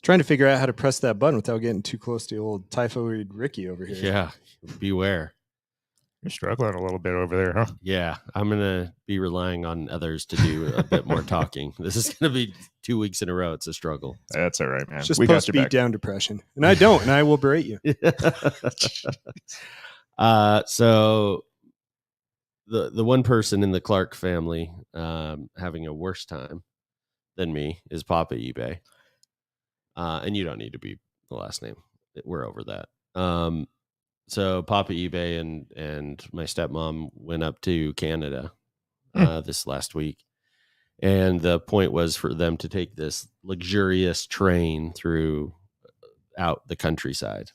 Trying to figure out how to press that button without getting too close to old typhoid Ricky over here. Yeah, beware. You're struggling a little bit over there, huh? Yeah, I'm going to be relying on others to do a bit more talking. This is going to be 2 weeks in a row. It's a struggle. That's all right, man. It's just we got you post-beat back. down depression. And I don't, and I will berate you. So the one person in the Clark family having a worse time than me is Papa eBay. And you don't need to be the last name. We're over that. So Papa eBay and my stepmom went up to Canada this last week. And the point was for them to take this luxurious train through out the countryside.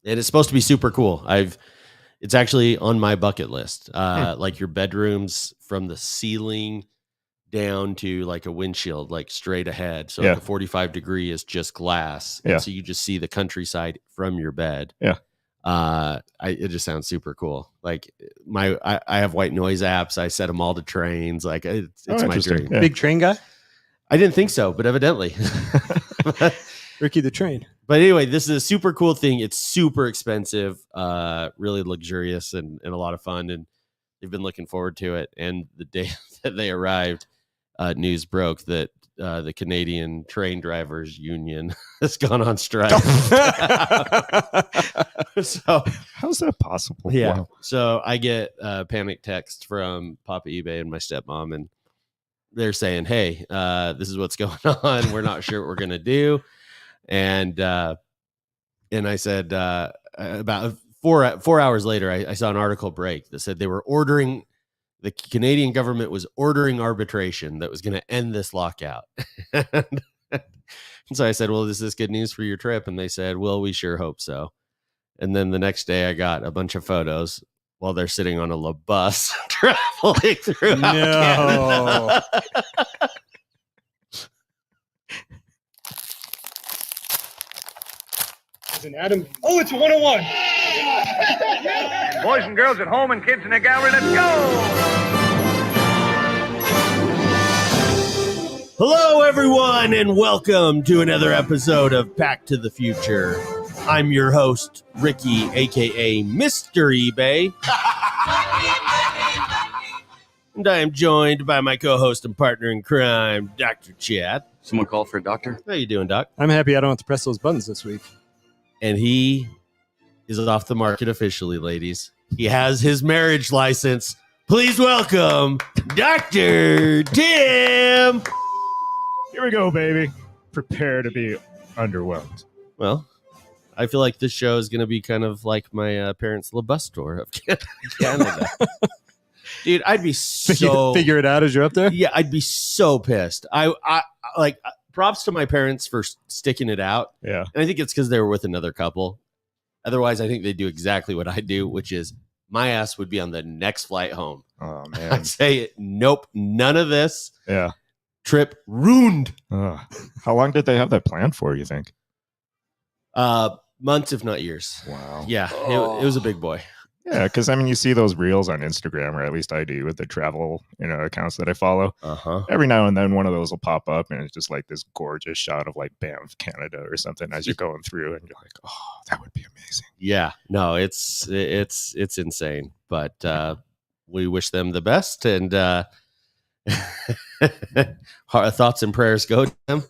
And it's supposed to be super cool. It's actually on my bucket list. Like your bedrooms from the ceiling down to like a windshield, like straight ahead. So the 45-degree is just glass. Yeah. And so you just see the countryside from your bed. Yeah. It just sounds super cool. Like I have white noise apps. I set them all to trains. Like it's my dream. Yeah. Big train guy? I didn't think so, but evidently. Ricky the train. But anyway, this is a super cool thing. It's super expensive, really luxurious and a lot of fun. And they've been looking forward to it. And the day that they arrived, news broke that the Canadian Train Drivers Union has gone on strike. So how's that possible? Yeah. Wow. So I get a panic text from Papa eBay and my stepmom, and they're saying, "Hey, this is what's going on. We're not sure what we're gonna do." And I said, about four hours later, I saw an article break that said they were ordering. The Canadian government was ordering arbitration that was going to end this lockout. And so I said, well, is this good news for your trip? And they said, well, we sure hope so. And then the next day I got a bunch of photos while they're sitting on a bus traveling throughout Canada. Adam. Oh, it's a 101. Boys and girls at home and kids in the gallery, let's go! Hello, everyone, and welcome to another episode of Pack to the Future. I'm your host, Ricky, a.k.a. Mr. eBay. And I am joined by my co-host and partner in crime, Dr. Chad. Someone called for a doctor? How you doing, Doc? I'm happy I don't have to press those buttons this week. And he is off the market officially, ladies. He has his marriage license. Please welcome Dr. Tim. Here we go, baby. Prepare to be underwhelmed. Well, I feel like this show is going to be kind of like my parents' bus tour of Canada. Dude, I'd be so... Figure it out as you're up there? Yeah, I'd be so pissed. I like... Props to my parents for sticking it out. Yeah. And I think it's because they were with another couple. Otherwise, I think they do exactly what I do, which is my ass would be on the next flight home. Oh, man. I'd say, nope, none of this. Yeah. Trip ruined. How long did they have that planned for, you think? Months, if not years. Wow. Yeah, it was a big boy. Yeah, because I mean, you see those reels on Instagram, or at least I do, with the travel accounts that I follow. Every now and then, one of those will pop up, and it's just like this gorgeous shot of like Banff, Canada, or something as you're going through, and you're like, "Oh, that would be amazing." Yeah, no, it's insane, but we wish them the best, and our thoughts and prayers go to them.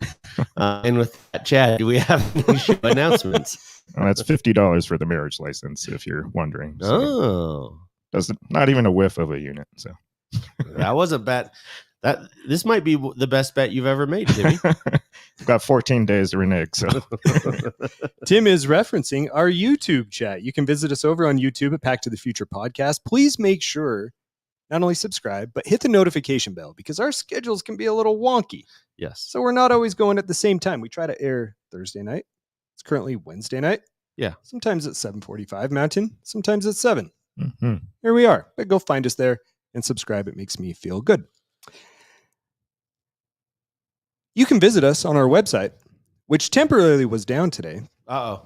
And with that, Chad, do we have any show announcements? That's $50 for the marriage license, if you're wondering. So doesn't not even a whiff of a unit. So that wasn't bad. This might be the best bet you've ever made, Timmy. I've got 14 days to renege. So Tim is referencing our YouTube chat. You can visit us over on YouTube at Pack to the Future Podcast. Please make sure not only subscribe, but hit the notification bell because our schedules can be a little wonky. Yes. So we're not always going at the same time. We try to air Thursday night. It's currently Wednesday night. Yeah. Sometimes it's 7:45 Mountain. Sometimes it's 7. Mm-hmm. Here we are. But go find us there and subscribe. It makes me feel good. You can visit us on our website, which temporarily was down today. Uh-oh.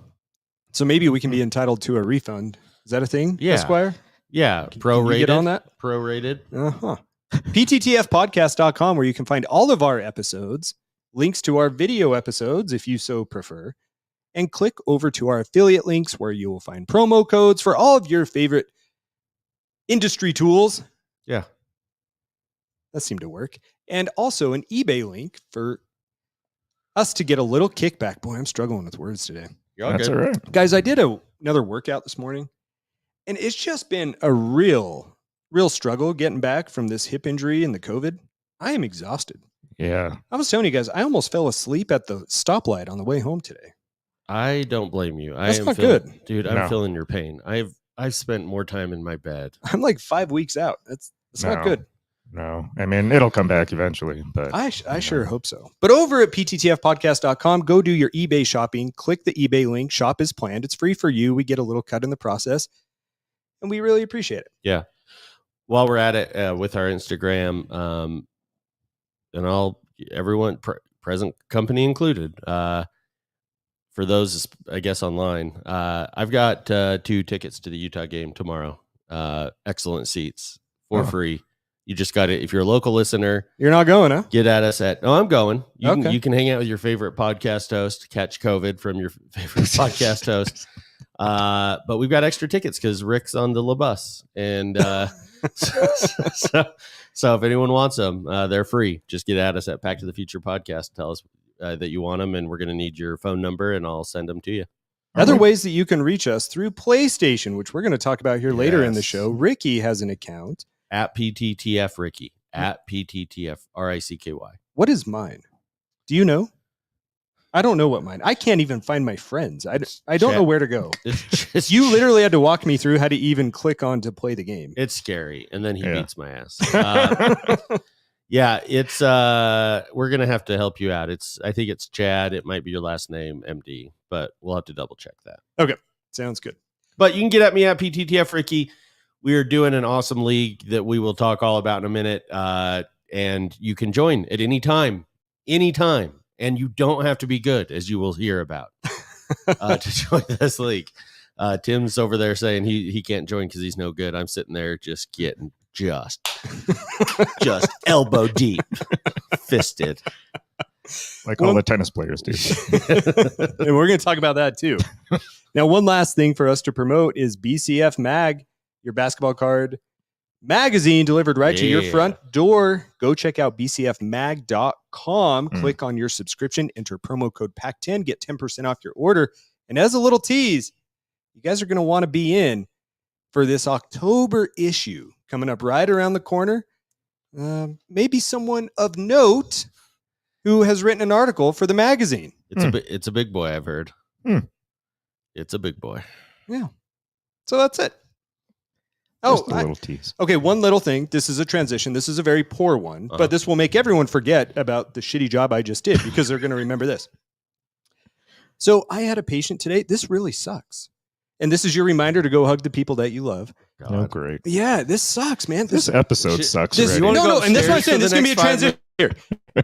So maybe we can be entitled to a refund. Is that a thing, Yeah. Esquire? Yeah. Can you Prorated. get on that? Prorated. PTTFpodcast.com, where you can find all of our episodes, links to our video episodes if you so prefer, and click over to our affiliate links where you will find promo codes for all of your favorite industry tools. Yeah. That seemed to work. And also an eBay link for us to get a little kickback. Boy, I'm struggling with words today. You're all That's good. all right. Guys, I did another workout this morning, and it's just been a real struggle getting back from this hip injury and the COVID. I am exhausted. Yeah. I was telling you guys, I almost fell asleep at the stoplight on the way home today. I don't blame you. That's not feeling, good. dude. I'm No. feeling your pain. I've spent more time in my bed. I'm like 5 weeks out. That's not No. good. No. I mean, it'll come back eventually, but I sure hope so. But over at pttfpodcast.com, go do your eBay shopping. Click the eBay link. Shop as planned. It's free for you. We get a little cut in the process, and we really appreciate it. Yeah. While we're at it with our Instagram, and everyone present company included, for those, I guess, online, I've got 2 tickets to the Utah game tomorrow. Excellent seats for free. You just got it. If you're a local listener, You're not going, huh? get at us at. Oh, I'm going. Okay. You can hang out with your favorite podcast host, catch COVID from your favorite podcast host. But we've got extra tickets because Rick's on the bus, and so if anyone wants them, they're free. Just get at us at Pack to the Future Podcast. Tell us that you want them, and we're going to need your phone number, and I'll send them to you. Other ways that you can reach us through PlayStation, which we're going to talk about here later in the Yes. show. Ricky has an account. At PTTF Ricky. At PTTF RICKY. What is mine? Do you know? I don't know what mine. I can't even find my friends. I don't know where to go. It's just, You literally had to walk me through how to even click on to play the game. It's scary, and then he Yeah. beats my ass. Yeah, it's we're gonna have to help you out. I think it's Chad. It might be your last name, MD, but we'll have to double check that. Sounds good. But you can get at me at PTTF Ricky. We are doing an awesome league that we will talk all about in a minute, and you can join at any time, and you don't have to be good, as you will hear about, to join this league. Tim's over there saying he can't join because he's no good. I'm sitting there just getting just elbow deep, fisted. like all the tennis players do. And we're going to talk about that too. Now, one last thing for us to promote is BCF Mag, your basketball card magazine delivered right to your front door. Go check out bcfmag.com. Click on your subscription, enter promo code PAC10, get 10% off your order. And as a little tease, you guys are going to want to be in for this October issue coming up right around the corner. Maybe someone of note who has written an article for the magazine. It's a big boy, I've heard. It's a big boy. Yeah. So that's it. Just a little tease. Okay, one little thing. This is a transition. This is a very poor one, but this will make everyone forget about the shitty job I just did because they're going to remember this. So I had a patient today. This really sucks. And this is your reminder to go hug the people that you love. God. Oh, great. Yeah, this sucks, man. This episode sucks This, already. no, and that's what I'm saying. This is going to be a transition here.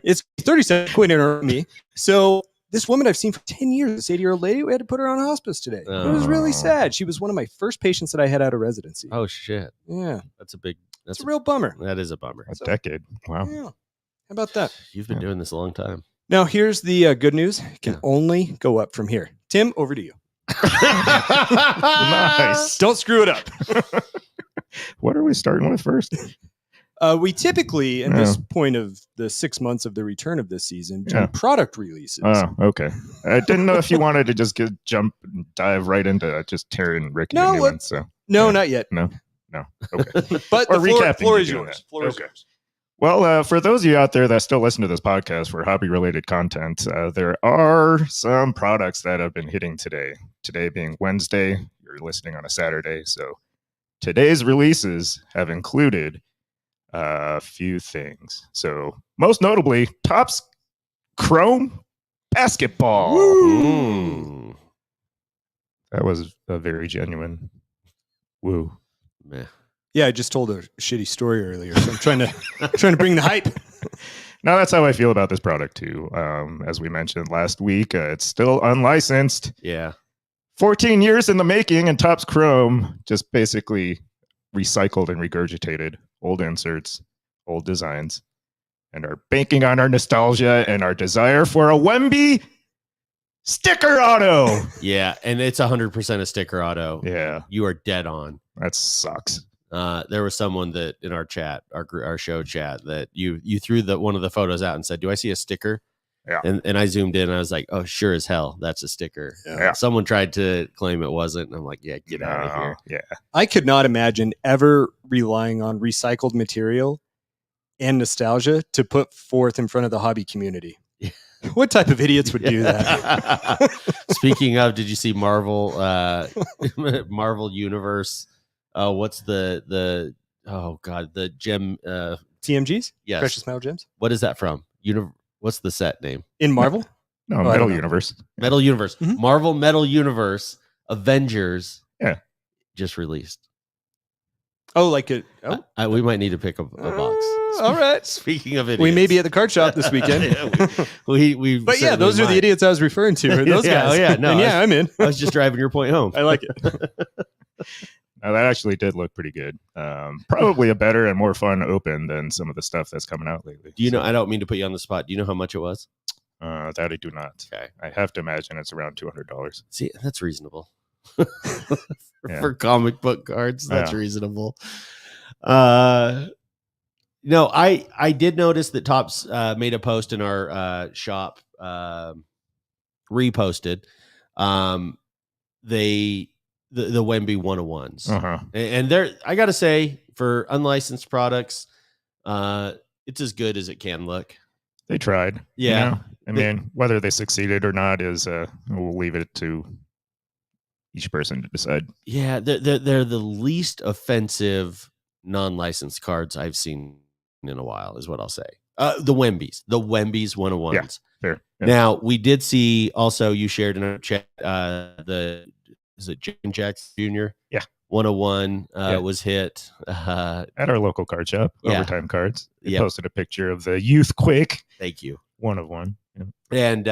It's 37 quid in on me. So this woman I've seen for 10 years, this 80-year-old lady, we had to put her on hospice today. It was really sad. She was one of my first patients that I had out of residency. Oh, shit. Yeah. That's a real bummer. That is a bummer. A decade. Wow. Yeah. How about that? You've been doing this a long time. Now, here's the good news. It can only go up from here. Tim, over to you. Nice. Don't screw it up. What are we starting with first? We typically, at this point of the 6 months of the return of this season, do product releases. Oh, okay. I didn't know if you wanted to just jump and dive right into just tearing Ricky a new one. So no, not yet. No. Okay. But Or the recapping floor you is doing yours. that. Floor is Okay. yours. Well, for those of you out there that still listen to this podcast for hobby-related content, there are some products that have been hitting today. Today being Wednesday, you're listening on a Saturday. So today's releases have included a few things. So most notably, Topps Chrome Basketball. Ooh. That was a very genuine woo. Meh. Yeah, I just told a shitty story earlier, so I'm trying to bring the hype. Now that's how I feel about this product too. As we mentioned last week, it's still unlicensed. Yeah. 14 years in the making, and Topps Chrome just basically recycled and regurgitated old inserts, old designs, and are banking on our nostalgia and our desire for a Wemby sticker auto. Yeah, and it's 100% a sticker auto. Yeah, You are dead on. that sucks. There was someone that in our chat, our show chat, that you threw one of the photos out and said, "Do I see a sticker?" Yeah. And I zoomed in and I was like, "Oh, sure as hell, that's a sticker." Yeah. Someone tried to claim it wasn't, and I'm like, "Yeah, get out of here." Yeah. I could not imagine ever relying on recycled material and nostalgia to put forth in front of the hobby community. What type of idiots would do that? Speaking of, did you see Marvel Marvel Universe? What's the gem TMGs? yes. Precious Metal Gems? What is that from? What's the set name? In Marvel? No, I Metal don't know. Universe. Metal Universe. Mhm. Marvel Metal Universe Avengers. Yeah. Just released. Oh, like it. Oh, We might need to pick up a box. all right. Speaking of idiots. We may be at the card shop this weekend. Yeah, we But yeah, certainly those are the might. idiots I was referring to. Are those Yeah, guys. oh yeah, no, And I yeah, I'm in. I was just driving your point home. I like it. Now, that actually did look pretty good. Probably a better and more fun open than some of the stuff that's coming out lately. Do you know? I don't mean to put you on the spot. Do you know how much it was? That I do not. Okay. I have to imagine it's around $200. See, that's reasonable. Yeah. For comic book cards, that's Yeah. reasonable. No, I did notice that Topps made a post in our shop, reposted the Wemby 101s. Uh-huh. And they're, I gotta say, for unlicensed products, it's as good as it can look. They tried. Yeah. You know? I mean, whether they succeeded or not is we'll leave it to each person to decide. Yeah, they're the least offensive non-licensed cards I've seen in a while, is what I'll say. The Wembies 101s. Yeah, fair. Yeah. Now, we did see also, you shared in our chat, is it James Jackson Jr.? Yeah. 101 Yeah. was hit. At our local card shop, Yeah. Overtime Cards, they Yep. posted a picture of the Youth Quake Thank you. 101. Yeah. And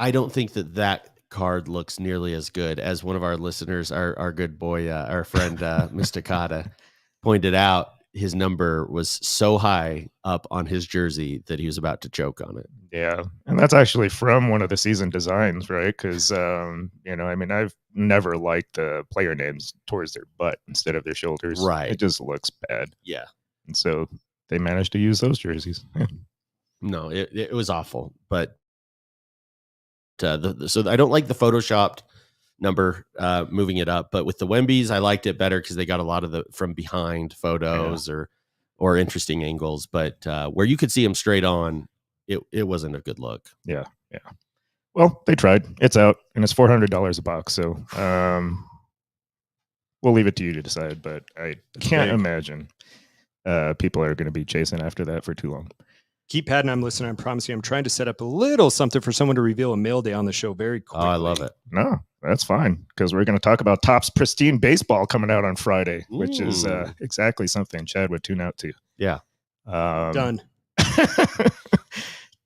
I don't think that card looks nearly as good as one of our listeners, our good boy, our friend, Mysticata, pointed out. His number was so high up on his jersey that he was about to choke on it. Yeah, and that's actually from one of the season designs, right? Because you know, I mean, I've never liked the player names towards their butt instead of their shoulders. Right. It just looks bad, Yeah. and so they managed to use those jerseys. Yeah. No, it was awful. But so I don't like the photoshopped number, moving it up. But with the Wembies, I liked it better because they got a lot of the from behind photos or interesting angles. But where you could see them straight on, it wasn't a good look. Yeah. Well, they tried. It's out, and it's $400 a box. So we'll leave it to you to decide. But I can't imagine people are going to be chasing after that for too long. Keep patting. I'm listening. I promise you, I'm trying to set up a little something for someone to reveal a mail day on the show very quickly. Oh, I love it. No, that's fine, because we're going to talk about Topps Pristine Baseball coming out on Friday, which is Ooh. exactly something Chad would tune out to. Yeah. Done.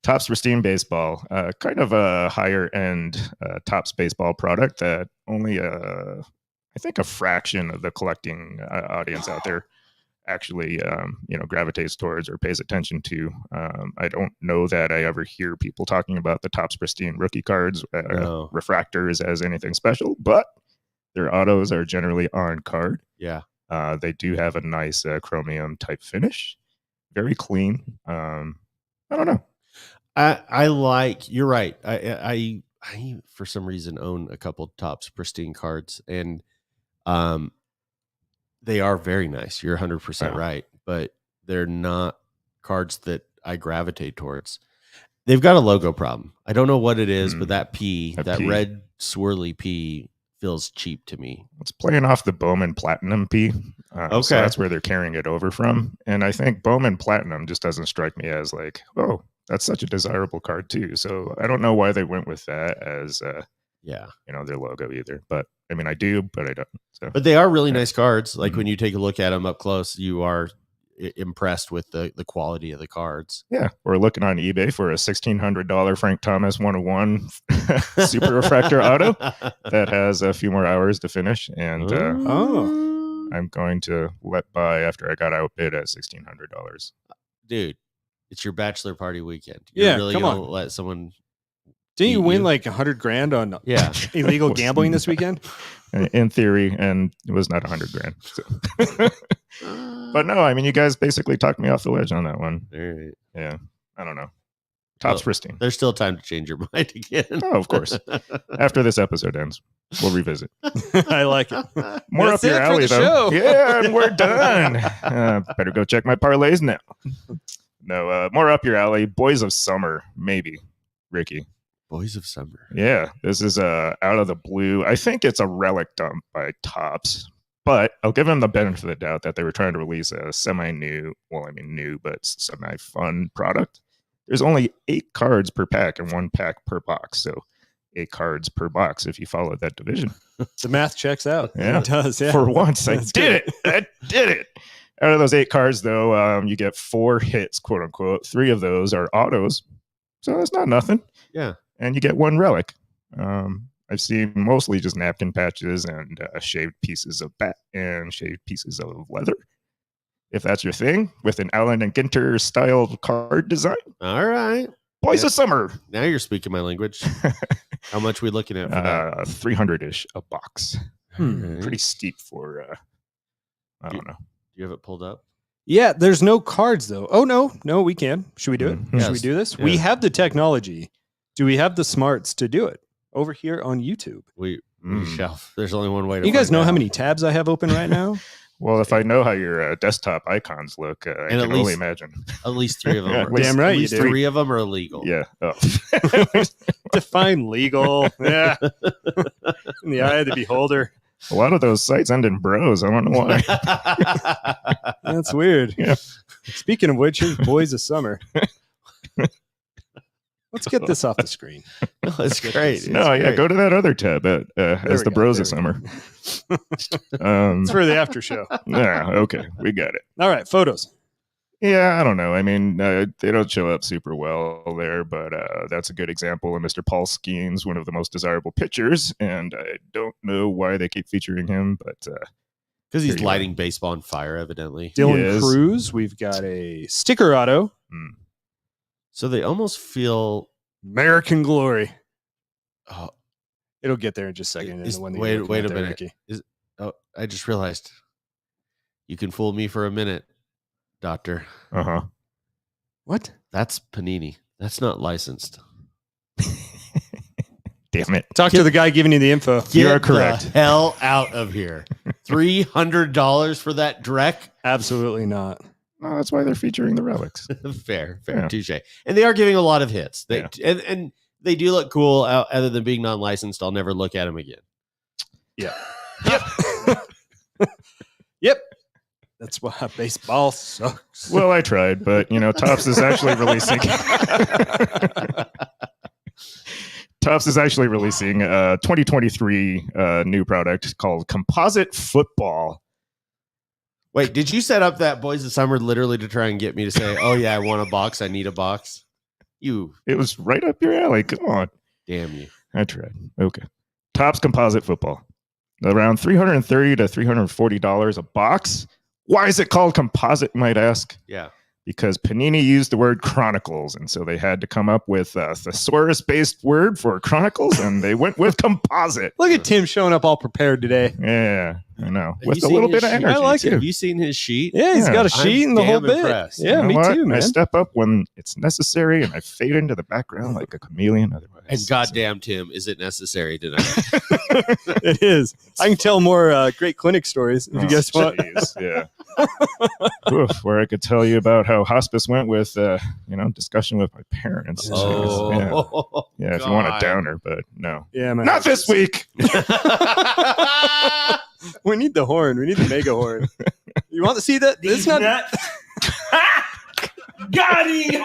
Topps Pristine Baseball, kind of a higher end Topps baseball product that only I think a fraction of the collecting audience out there actually gravitates towards or pays attention to. I don't know that I ever hear people talking about the Topps Pristine rookie cards, No. refractors as anything special, but their autos are generally on card. Yeah. They do have a nice chromium type finish, very clean. I don't know. I like, you're right. I for some reason own a couple Topps Pristine cards, and they are very nice. You're 100% Yeah. right, but they're not cards that I gravitate towards. They've got a logo problem. I don't know what it is, but that P, that P. red swirly P, feels cheap to me. It's playing off the Bowman Platinum P. Okay. So that's where they're carrying it over from. And I think Bowman Platinum just doesn't strike me as like, oh, that's such a desirable card too. So I don't know why they went with that as Yeah. their logo either. But I mean, I do, but I don't. So But they are really Yeah. nice cards. Like Mhm. when you take a look at them up close, you are impressed with the quality of the cards. yeah, we're looking on eBay for a $1,600 Frank Thomas 101 Super Refractor auto that has a few more hours to finish. And Oh. I'm going to let buy after I got outbid at $1,600. Dude, it's your bachelor party weekend. Yeah, really come gonna on. let someone Didn't you beat win you? like $100,000 on Yeah. illegal gambling this weekend? In theory, and it was not $100,000. So. But no, I mean, you guys basically talked me off the ledge on that one. All right. Yeah, I don't know. Top's Well, pristine. There's still time to change your mind again. Oh, of course. After this episode ends, we'll revisit. I like it. More That's up your it for alley, the though. show. Yeah, and we're done. Better go check my parlays now. No, more up your alley. Boys of Summer, maybe. Ricky. Boys of Summer. Yeah, this is out of the blue. I think it's a relic dump by Topps, but I'll give them the benefit of the doubt that they were trying to release a semi-new, well, I mean new, but semi-fun product. There's only 8 cards per pack and 1 pack per box, so 8 cards per box if you follow that division. The math checks out. Yeah. It does. Yeah. For once, I That's did good. it. I did it. Out of those 8 cards, though, you get 4 hits, quote unquote. 3 of those are autos, so that's not nothing. Yeah. And you get 1 relic. I've seen mostly just napkin patches and shaved pieces of bat and shaved pieces of leather. If that's your thing, with an Allen and Ginter style card design. All right. Boys Yeah. of Summer. Now you're speaking my language. How much we looking at for that? 300-ish a box. All right. Pretty steep for, I don't know. Do you have it pulled up? Yeah, there's no cards though. Oh no, we can. Should we do it? Mhm. Should we Yes. do this? Yeah. We have the technology. Do we have the smarts to do it over here on YouTube? We Mm. shall. There's only one way to You guys find know out. how many tabs I have open right now? Well, if I know how your desktop icons look, I And can at only least- imagine. At least 3 of them. Yeah, are, at least- Damn right At you least do. 3 of them are illegal. Yeah. Oh. Define legal. Yeah. In the eye of the beholder. A lot of those sites end in bros. I don't know why. That's weird. Yeah. Speaking of which, here's Boys of Summer. Let's get this off the screen. That's great. No, yeah, great. go to that other tab as we the go, bros there of we summer. It's for the after show. Yeah, okay, we got it. All right, photos. Yeah, I don't know. I mean, they don't show up super well there, but that's a good example of Mr. Paul Skeens, one of the most desirable pitchers, and I don't know why they keep featuring him, but Because he's Here you lighting baseball on fire, evidently. Dylan Yes. Cruz. We've got a sticker auto. So they almost feel. American Glory. Oh, It'll get there in just a second. Is- the one that wait- you're looking wait at a there, minute. Ricky. I just realized. You can fool me for a minute, Doctor. uh-huh. What? That's Panini. That's not licensed. Damn it. Talk to the guy giving you the info. You are Get correct. the hell out of here. $300 for that Drek? Absolutely not. No, that's why they're featuring the relics. Fair, Yeah. touche. And they are giving a lot of hits. They Yeah. and they do look cool. Other than being non-licensed, I'll never look at them again. Yeah. Yep. Yep. That's why baseball sucks. Well, I tried, but Topps is actually releasing. Topps is actually releasing a 2023 new product called Composite Football. Wait, did you set up that Boys of Summer literally to try and get me to say, "Oh yeah, I want a box. I need a box"? You It was right up your alley. Come on. damn you! I tried. Okay. Topps Composite Football. Around $330 to $340 a box. Why is it called composite, you might ask? Yeah, Because Panini used the word chronicles, and so they had to come up with a thesaurus-based word for chronicles, and they went with composite. Look at Tim showing up all prepared today. Yeah, I know. Have With you a little seen bit his of sheet? energy, I like too. it. Have you seen his sheet? Yeah, he's Yeah. got a sheet I'm and the whole damn bit. impressed. Yeah, You know me what? too, man. I step up when it's necessary, and I fade into the background like a chameleon otherwise. And goddamn, Tim, is it necessary tonight? It is. I can tell more great clinic stories if you guys want. Jeez, yeah. Oof, where I could tell you about how hospice went with, discussion with my parents. Oh, Yeah, if you want a God. downer, but no. Yeah, man. Not this week. We need the horn. We need the mega horn. You want to see that? It's not. Got him!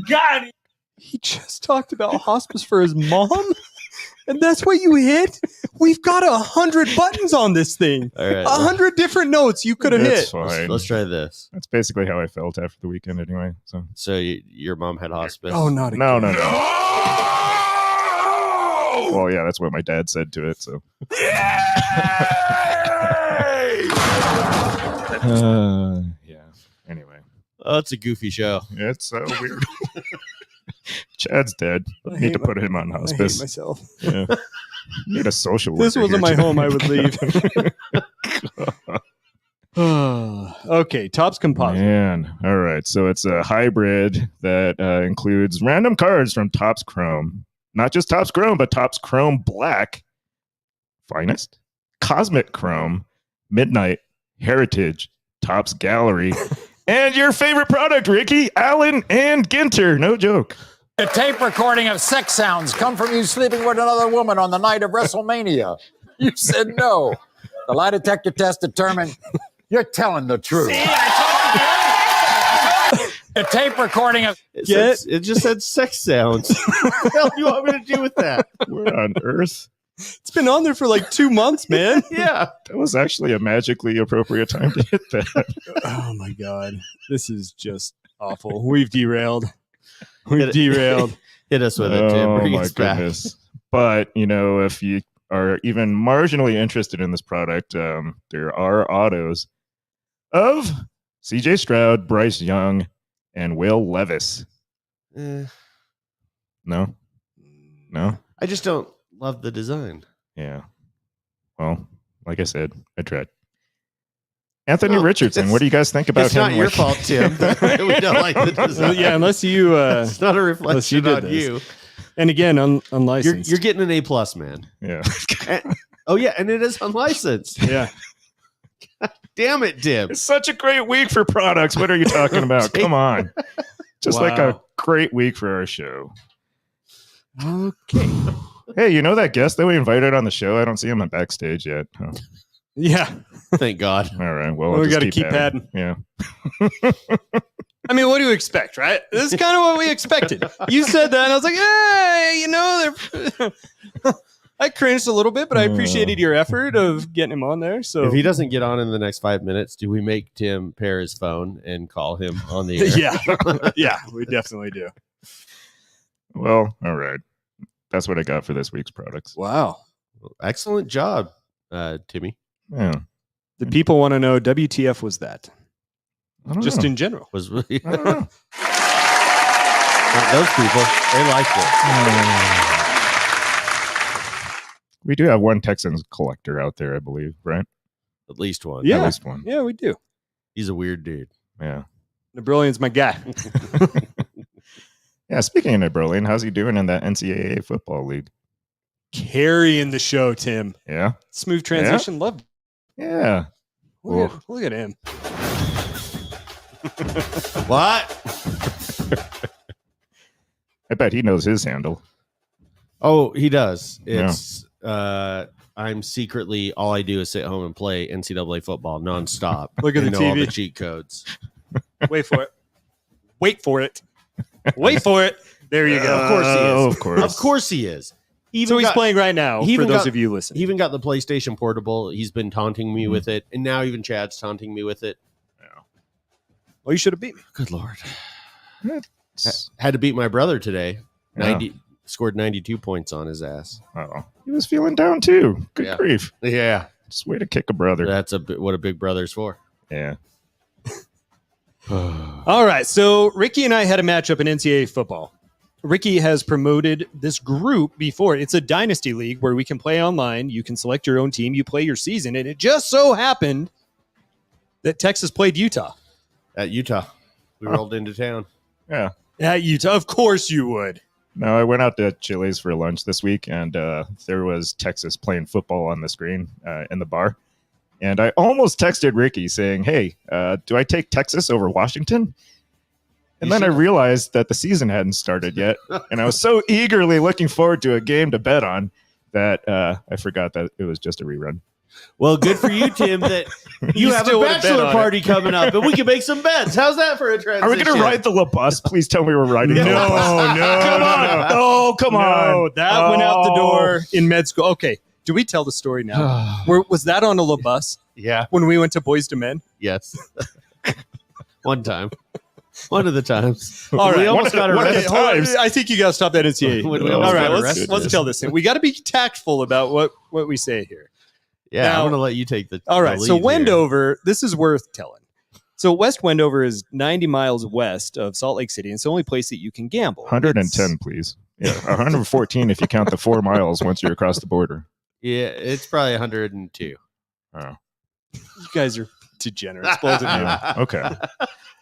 Got him! He just talked about hospice for his mom, and that's what you hit. We've got 100 buttons on this thing. All right, 100 different notes you could have That's hit. fine. let's try this. That's basically how I felt after the weekend anyway. So So your mom had hospice. Oh, not again. no. Well, yeah, that's what my dad said to it. So. Yeah. Anyway. Oh, it's a goofy show. It's so weird. Chad's dead. I Need to hate put him on I hate hospice. myself. Yeah. Need a social This worker wasn't here, my Chad. home. I would leave. Okay, Topps Composite. Man. All right. So it's a hybrid that includes random cards from Topps Chrome. Not just Topps Chrome, but Topps Chrome Black, Finest, Cosmic Chrome, Midnight, Heritage, Topps Gallery, and your favorite product, Ricky, Allen, and Ginter. No joke. A tape recording of sex sounds come from you sleeping with another woman on the night of WrestleMania. You said no. The lie detector test determined you're telling the truth. A tape recording of... It just said sex sounds. What the hell do you want me to do with that? Where on earth? It's been on there for like 2 months, man. Yeah. That was actually a magically appropriate time to hit that. Oh my God. This is just awful. We've derailed. We've derailed. Hit us with it, Tim. Oh Bring my us back. goodness. But, if you are even marginally interested in this product, there are autos of CJ Stroud, Bryce Young, and Will Levis. Eh, No? I just don't love the design. Yeah. Well, like I said, I tried. Anthony No, Richardson, what do you guys think about It's him? not your Like- fault, Tim. We don't like the design. Yeah, unless you It's not a reflection did on this. you. and again unlicensed. You're getting an A+, man. Yeah. Oh, yeah, and it is unlicensed. Yeah. Damn it, Tim. It's such a great week for products. What are you talking about? Come on. Just like a Wow. great week for our show. Okay. Hey, you know that guest that we invited on the show? I don't see him on backstage yet. Oh, Yeah. Thank God. all right. Well, We we'll just gotta keep padding. Yeah. I mean, what do you expect, right? This is kind of what we expected. You said that, and I was like, hey, they're I cringed a little bit, but I appreciated your effort of getting him on there. So If he doesn't get on in the next 5 minutes, do we make Tim pair his phone and call him on the air? yeah, we definitely do. Well, all right. That's what I got for this week's products. Wow. Excellent job, Timmy. Yeah. The people want to know WTF was that? I don't Just know. in general. Was I don't know. those people, they liked it. We do have one Texans collector out there, I believe, right? At least one. Yeah. At least one. Yeah, we do. He's a weird dude. Yeah. The Brilliant's my guy. Yeah. Speaking of Berlin, how's he doing in that NCAA football league? Carrying the show, Tim. Yeah. Smooth transition. Love. Yeah. Look at him. What? I bet he knows his handle. Oh, he does. It's I'm secretly all I do is sit home and play NCAA football nonstop. Look at and the know all TV. the cheat codes. Wait for it. Wait for it. Wait for it. There you go. Of course he is. Oh, of course. Of course he is. So he's playing right now he for even those got- of you He listening. even got the PlayStation Portable. He's been taunting me with it, and now even Chad's taunting me with it. Well, you should have beat me. Good Lord. It's- Had to beat my brother today. Yeah. 90 scored 92 points on his ass. Oh, he was feeling down too. Good Yeah. grief. Yeah. Just way to kick a brother. That's what a big brother's for. Yeah. All right. So Ricky and I had a matchup in NCAA football. Ricky has promoted this group before. It's a dynasty league where we can play online. You can select your own team. You play your season. And it just so happened that Texas played Utah. At Utah. We rolled into town. Yeah. At Utah. Of course you would. No, I went out to Chili's for lunch this week, and there was Texas playing football on the screen in the bar. And I almost texted Ricky saying, hey, do I take Texas over Washington? And You then I should. realized that the season hadn't started yet. And I was so eagerly looking forward to a game to bet on that I forgot that it was just a rerun. Well, good for you, Tim, that you have a still would've bet bachelor on it. party coming up, and we can make some bets. How's that for a transition? Are we going to ride the La Bus? Please tell me we're riding the La Bus. Come on. Oh, come No, on. that went out the Oh. door in med school. Okay. Do we tell the story now? Was that on a La Bus Yeah. when we went to Boys to Men? Yes. One time. One of the times. All right. We almost got One of the arrested. Hold on. times. I think you got to stop that NCAA. When we All almost right, got let's arrested. tell this thing. We got to be tactful about what we say here. Yeah, Now- I'm going to let you take the All right, the so lead here. Wendover, this is worth telling. So West Wendover is 90 miles west of Salt Lake City. And it's the only place that you can gamble. 110, please. Yeah, 114 if you count the 4 miles once you're across the border. Yeah, it's probably 102. Oh, You guys are degenerates, both of you. yeah. Okay.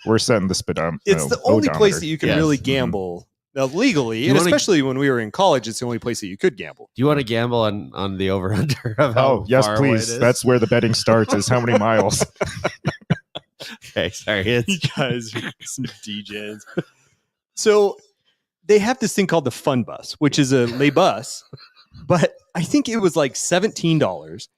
We're setting the speedometer. It's the only place that you can Yes. really Mhm. gamble legally, You and wanna- especially when we were in college, it's the only place that you could gamble. Do you want to gamble on the over-under of how Oh, yes, far away it please. is? That's where the betting starts, is how many miles. okay. Sorry. It's, You guys are some DJs. So they have this thing called the Fun Bus, which is a lay bus, but I think it was like $17.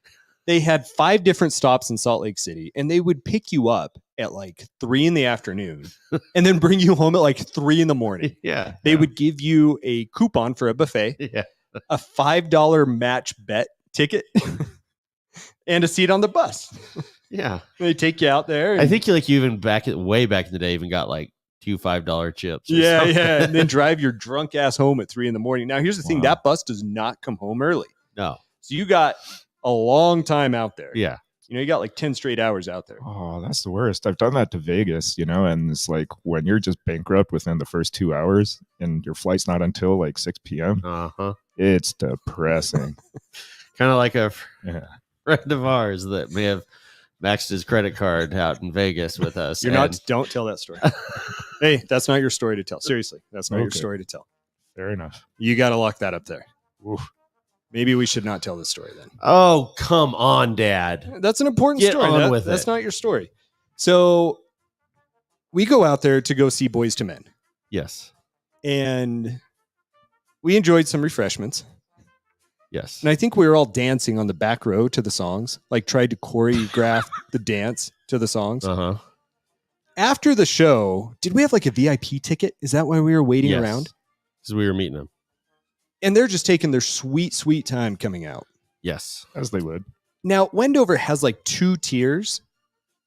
They had 5 different stops in Salt Lake City, and they would pick you up at like 3 in the afternoon and then bring you home at like 3 in the morning. yeah. They would give you a coupon for a buffet, Yeah. a $5 match bet ticket, and a seat on the bus. Yeah. They take you out there. I and- think you even way back in the day even got like 2 $5 chips. or Yeah, something. yeah. And then drive your drunk ass home at 3 in the morning. Now, here's the thing: Wow. that bus does not come home early. No. So you got a long time out there. Yeah. You know, you got like 10 straight hours out there. Oh, that's the worst. I've done that to Vegas, and it's like when you're just bankrupt within the first 2 hours and your flight's not until like 6 p.m., Uh-huh. it's depressing. Kind of like a Yeah. friend of ours that may have maxed his credit card out in Vegas with us. You're not, don't tell that story. Hey, that's not your story to tell. Seriously, that's not your Okay. story to tell. Fair enough. You got to lock that up there. Oof. Maybe we should not tell this story then. Oh, come on, Dad. That's an important Get story. on with That's it. not your story. So we go out there to go see Boys to Men, Yes. and we enjoyed some refreshments. Yes. And I think we were all dancing on the back row to the songs, like tried to choreograph the dance to the songs. Uh-huh. After the show, did we have like a VIP ticket? Is that why we were waiting Yes. around? Because we were meeting them. And they're just taking their sweet, sweet time coming out. Yes. As they would. Now, Wendover has like 2 tiers,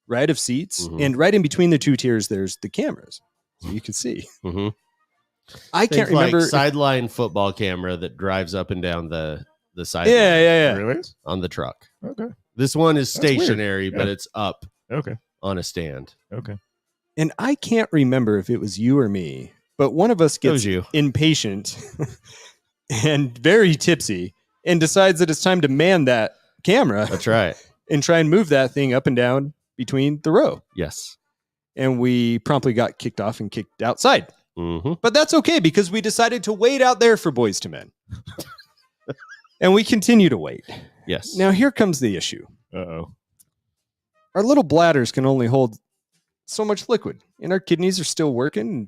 right, of seats. Mhm. And right in between the 2 tiers, there's the cameras. So you can see. Mm-hmm. I can't remember. Sideline football camera that drives up and down the sideline Yeah. Really? on the truck. Okay. This one is That's weird. stationary, but Yeah. it's up Okay. on a stand. Okay. And I can't remember if it was you or me, but one of us It was gets you. impatient and very tipsy and decides that it's time to man that camera That's right. and try and move that thing up and down between the row. Yes. And we promptly got kicked off and kicked outside. Mm-hmm. But that's okay because we decided to wait out there for Boys to Men. And we continue to wait. Yes. Now, here comes the issue. Uh-oh. Our little bladders can only hold so much liquid, and our kidneys are still working. And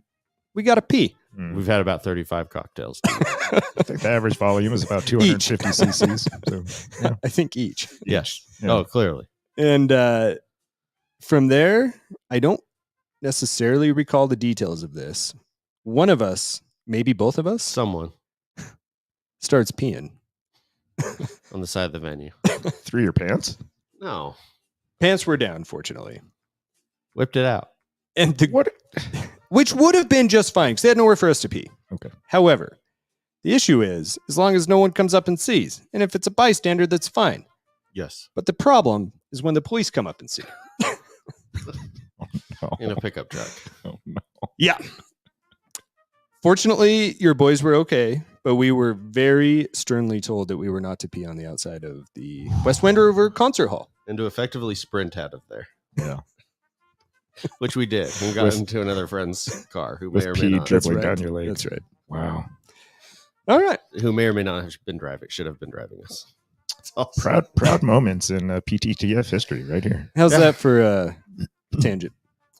we got to pee. We've had about 35 cocktails. I think the average volume is about 250 cc's. So, yeah. I think each. Yes. Yeah. Oh, clearly. And from there, I don't necessarily recall the details of this. One of us, maybe both of us, Someone starts peeing. on the side of the venue. Through your pants? No. Pants were down, fortunately. Whipped it out. And the, What? which would have been just fine because they had nowhere for us to pee. Okay. However, the issue is as long as no one comes up and sees, and if it's a bystander, that's fine. Yes. But the problem is when the police come up and see. Oh, In a pickup truck. oh, no. Yeah. Fortunately, your boys were okay, but we were very sternly told that we were not to pee on the outside of the West Wendover Concert Hall. And to effectively sprint out of there. Yeah. Which we did. We got With- into another friend's car who may With or may pee not. dribbling That's right. down your leg. That's right. Wow. All right. Who may or may not have been driving. Should have been driving us. That's all. Proud moments in PTTF history right here. How's Yeah. that for a tangent?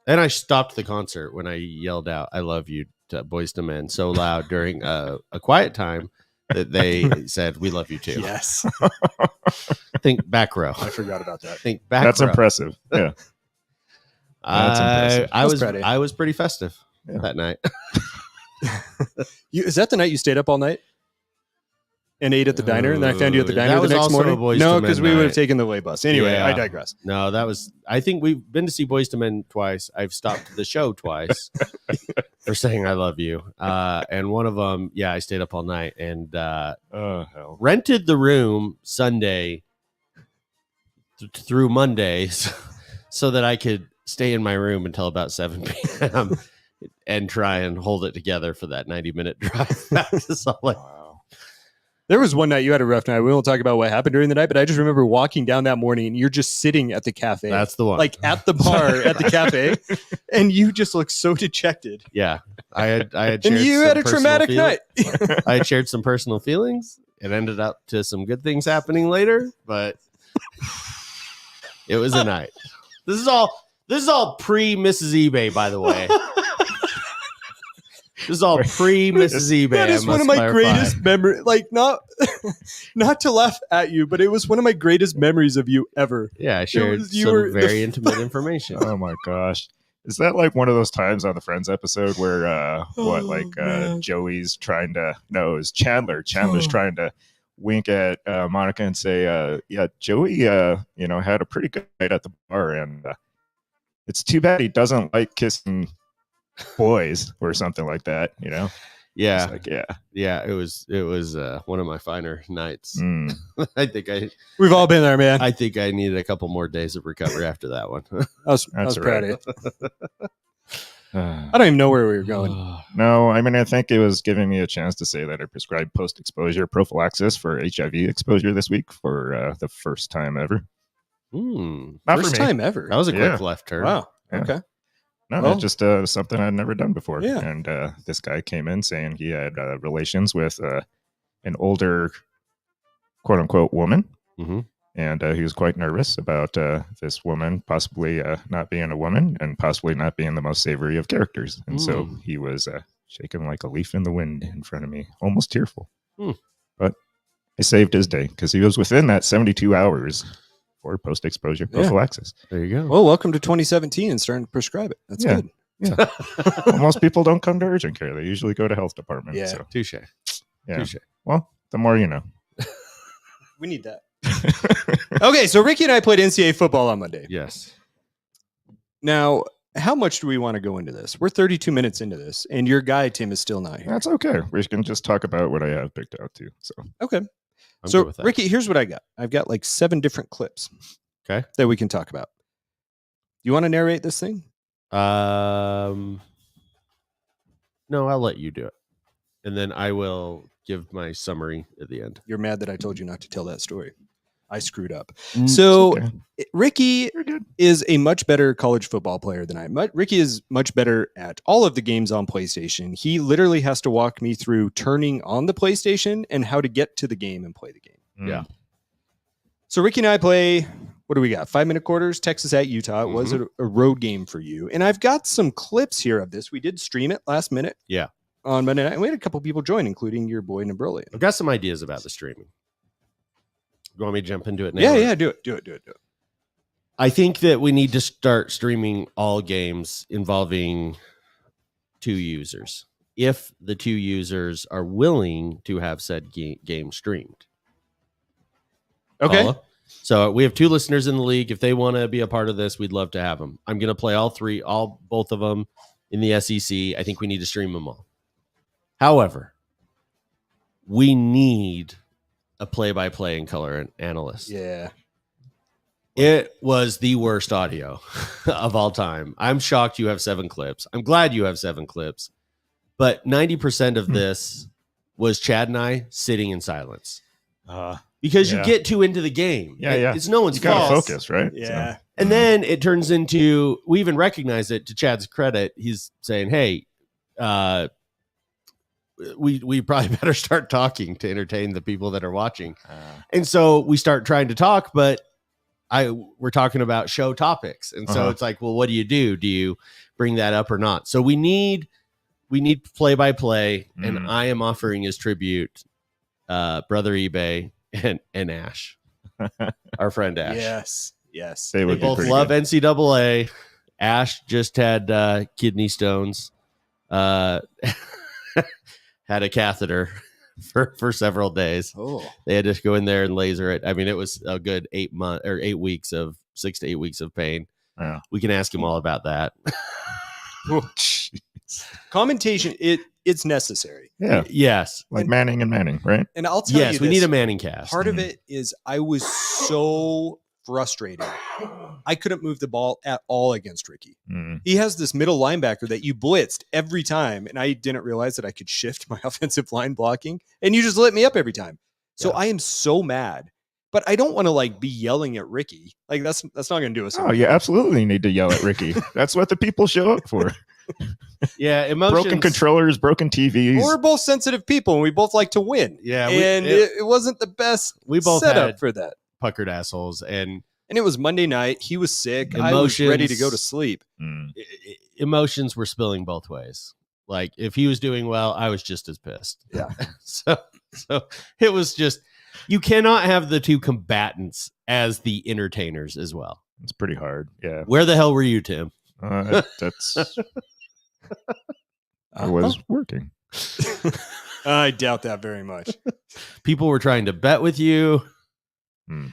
And I stopped the concert when I yelled out, "I love you," to Boys to Men so loud during a quiet time that they said, "We love you too." Yes. Think back row. I forgot about that. Think back That's row. impressive. Yeah. That's impressive. I That's was proud of you. I was pretty festive Yeah. that night. Is that the night you stayed up all night? and ate at the diner, and then I found you at the diner That the was next also morning. a Boys No, to Men because we would have night. taken the way bus. Anyway, Yeah. I digress. No, that was. I think we've been to see Boys to Men twice. I've stopped the show twice for saying I love you. And one of them, yeah, I stayed up all night and Oh hell. rented the room Sunday through Mondays so that I could stay in my room until about 7 p.m. and try and hold it together for that 90-minute drive back to Salt Lake. Wow. There was one night you had a rough night. We won't talk about what happened during the night, but I just remember walking down that morning and you're just sitting at the cafe. That's the one. Like at the bar at the cafe, and you just look so dejected. Yeah, I had. And shared you some had a personal traumatic feelings. night. I had shared some personal feelings. It ended up to some good things happening later, but it was a night. This is all pre Mrs. eBay, by the way. This is all pre Mrs. eBay. That is I one must of my clarify. greatest memories. Like not to laugh at you, but it was one of my greatest memories of you ever. Yeah, I shared was- you some were- very intimate information. Oh my gosh. Is that like one of those times on the Friends episode where man. Joey's trying to it's Chandler. Chandler's Oh. trying to wink at Monica and say, yeah, Joey had a pretty good night at the bar, and it's too bad he doesn't like kissing boys or something like that, Yeah, It's like, yeah. yeah. It was one of my finer nights. Mm. We've all been there, man. I think I needed a couple more days of recovery after that one. I was That's proud right. of you. I don't even know where we were going. No, I mean, I think it was giving me a chance to say that I prescribed post-exposure prophylaxis for HIV exposure this week for the first time ever. Not First for me. time ever. That was a quick Yeah. left turn. Wow. Yeah. Okay. No, Well- it's just something I'd never done before. Yeah. And this guy came in saying he had relations with an older, quote unquote, woman. Mhm. And he was quite nervous about this woman possibly not being a woman and possibly not being the most savory of characters. And so he was shaking like a leaf in the wind in front of me, almost tearful. But I saved his day because he was within that 72 hours for post-exposure prophylaxis. There you go. Well, welcome to 2017 and starting to prescribe it. That's Yeah. good. Well, most people don't come to urgent care. They usually go to health department. Yeah. So, Touche. yeah. Touche. Well, the more you know. We need that. Okay, so Ricky and I played NCAA football on Monday. Yes. Now, how much do we want to go into this? We're 32 minutes into this, and your guy, Tim, is still not here. That's okay. We can just talk about what I have picked out too. So Okay. I'm So, good with that. Ricky, here's what I got. I've got like 7 different clips. Okay. That we can talk about. You want to narrate this thing? No, I'll let you do it, and then I will give my summary at the end. You're mad that I told you not to tell that story. I screwed up. Mm, So, okay. Ricky You're good. is a much better college football player than I am. Ricky is much better at all of the games on PlayStation. He literally has to walk me through turning on the PlayStation and how to get to the game and play the game. Yeah. So Ricky and I play, what do we got? 5-minute quarters, Texas at Utah. It was a road game for you. And I've got some clips here of this. We did stream it last minute. Yeah. On Monday night. And we had a couple people join, including your boy Nabrolian. I've got some ideas about the streaming. You want me to jump into it now? Yeah, do it. I think that we need to start streaming all games involving 2 users, if the 2 users are willing to have said game streamed. Okay. Follow? So we have 2 listeners in the league. If they want to be a part of this, we'd love to have them. I'm going to play both of them in the SEC. I think we need to stream them all. However, we need a play-by-play and color analyst. Yeah. It was the worst audio of all time. I'm shocked you have 7 clips. I'm glad you have 7 clips. But 90% of this was Chad and I sitting in silence. Because you Yeah. get too into the game. Yeah. It's no one's You gotta fault. focus, right? Yeah. And then it turns into, we even recognize it to Chad's credit. He's saying, hey, we probably better start talking to entertain the people that are watching. And so we start trying to talk, but we're talking about show topics. And so it's like, well, what do you do? Do you bring that up or not? So we need play by play, and I am offering his tribute, brother eBay and Ash, our friend Ash. Yes. They They would be both pretty love good. NCAA. Ash just had kidney stones, had a catheter for several days. Oh, They had to go in there and laser it. I mean, it was a good 6 to 8 weeks of pain. Yeah. We can ask him all about that. commentation. It's necessary. Yeah. Yes. Like Manning and Manning, right? And I'll tell you Yes, this, we need a Manning cast. part of it is I was so frustrated. I couldn't move the ball at all against Ricky. Mm. He has this middle linebacker that you blitzed every time, and I didn't realize that I could shift my offensive line blocking, and you just lit me up every time. So I am so mad, but I don't want to like be yelling at Ricky. Like that's not going to do us. Oh, you absolutely need to yell at Ricky. That's what the people show up for. Yeah, emotions. Broken controllers, broken TVs. We're both sensitive people, and we both like to win. Yeah, it wasn't the best we both setup had for that. puckered assholes, and it was Monday night. He was sick. I was ready to go to sleep. Mm. Emotions were spilling both ways. Like if he was doing well, I was just as pissed. Yeah. so it was just, you cannot have the two combatants as the entertainers as well. It's pretty hard. Yeah. Where the hell were you, Tim? That's I was working. I doubt that very much. People were trying to bet with you. Mm.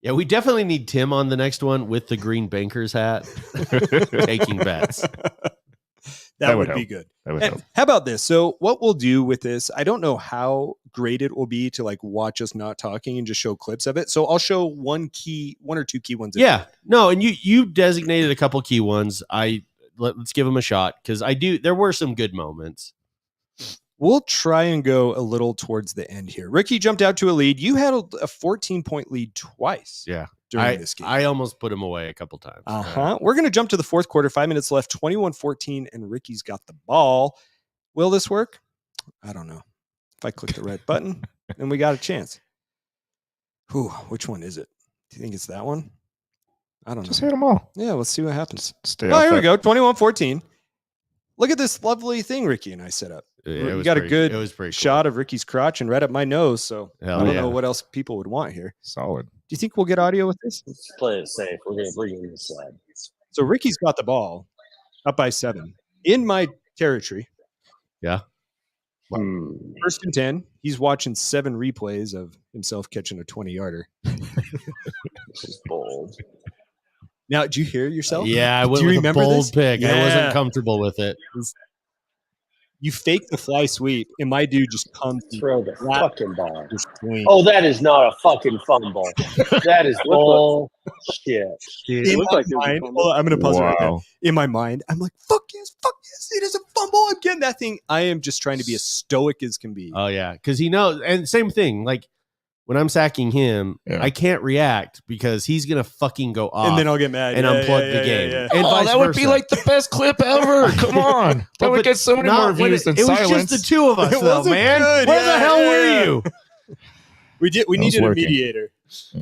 Yeah, we definitely need Tim on the next one with the green banker's hat, taking bets. That would help. be good. That would And help. how about this? So what we'll do with this, I don't know how great it will be to like watch us not talking and just show clips of it. So I'll show one or two key ones. Yeah, no, and you designated a couple key ones. Let's give them a shot because there were some good moments. We'll try and go a little towards the end here. Ricky jumped out to a lead. You had a 14-point lead twice. Yeah. During this game. I almost put him away a couple times. We're going to jump to the fourth quarter. 5 minutes left, 21-14, and Ricky's got the ball. Will this work? I don't know. If I click the red button, then we got a chance. Which one is it? Do you think it's that one? I don't know. Just hit them all. Yeah, let's see what happens. Stay Oh, here we go. 21-14. Look at this lovely thing Ricky and I set up. Yeah, We got a good it was pretty shot of Ricky's crotch and right up my nose. So Hell I don't yeah. know what else people would want here. Solid. Do you think we'll get audio with this? Let's play it safe. We're going to bring in this side. So Ricky's got the ball up by 7 in my territory. Yeah. First and 10. He's watching 7 replays of himself catching a 20-yarder. This is bold. Now, did you hear yourself? Yeah, I went Do you with remember a bold this? pick. I Yeah. wasn't comfortable with it. You fake the fly sweep, and my dude just comes and Throw the fucking ball. just swings. Oh, that is not a fucking fumble. That is bullshit. In looks my like it was a mind, fumble. hold on, I'm going to pause it right there. Wow. In my mind, I'm like, fuck yes, it is a fumble. I'm getting that thing. I am just trying to be as stoic as can be. Oh yeah, because he knows. And same thing. Like when I'm sacking him, Yeah. I can't react because he's gonna fucking go off and then I'll get mad. and Yeah, unplug yeah, the game. yeah. And vice that would be versa. like the best clip ever. Come on. That would But get so many not more when views than it was silence. just the two of us, It though, wasn't man. good. Where Yeah, the hell yeah, were yeah. you? We That was needed a working. mediator.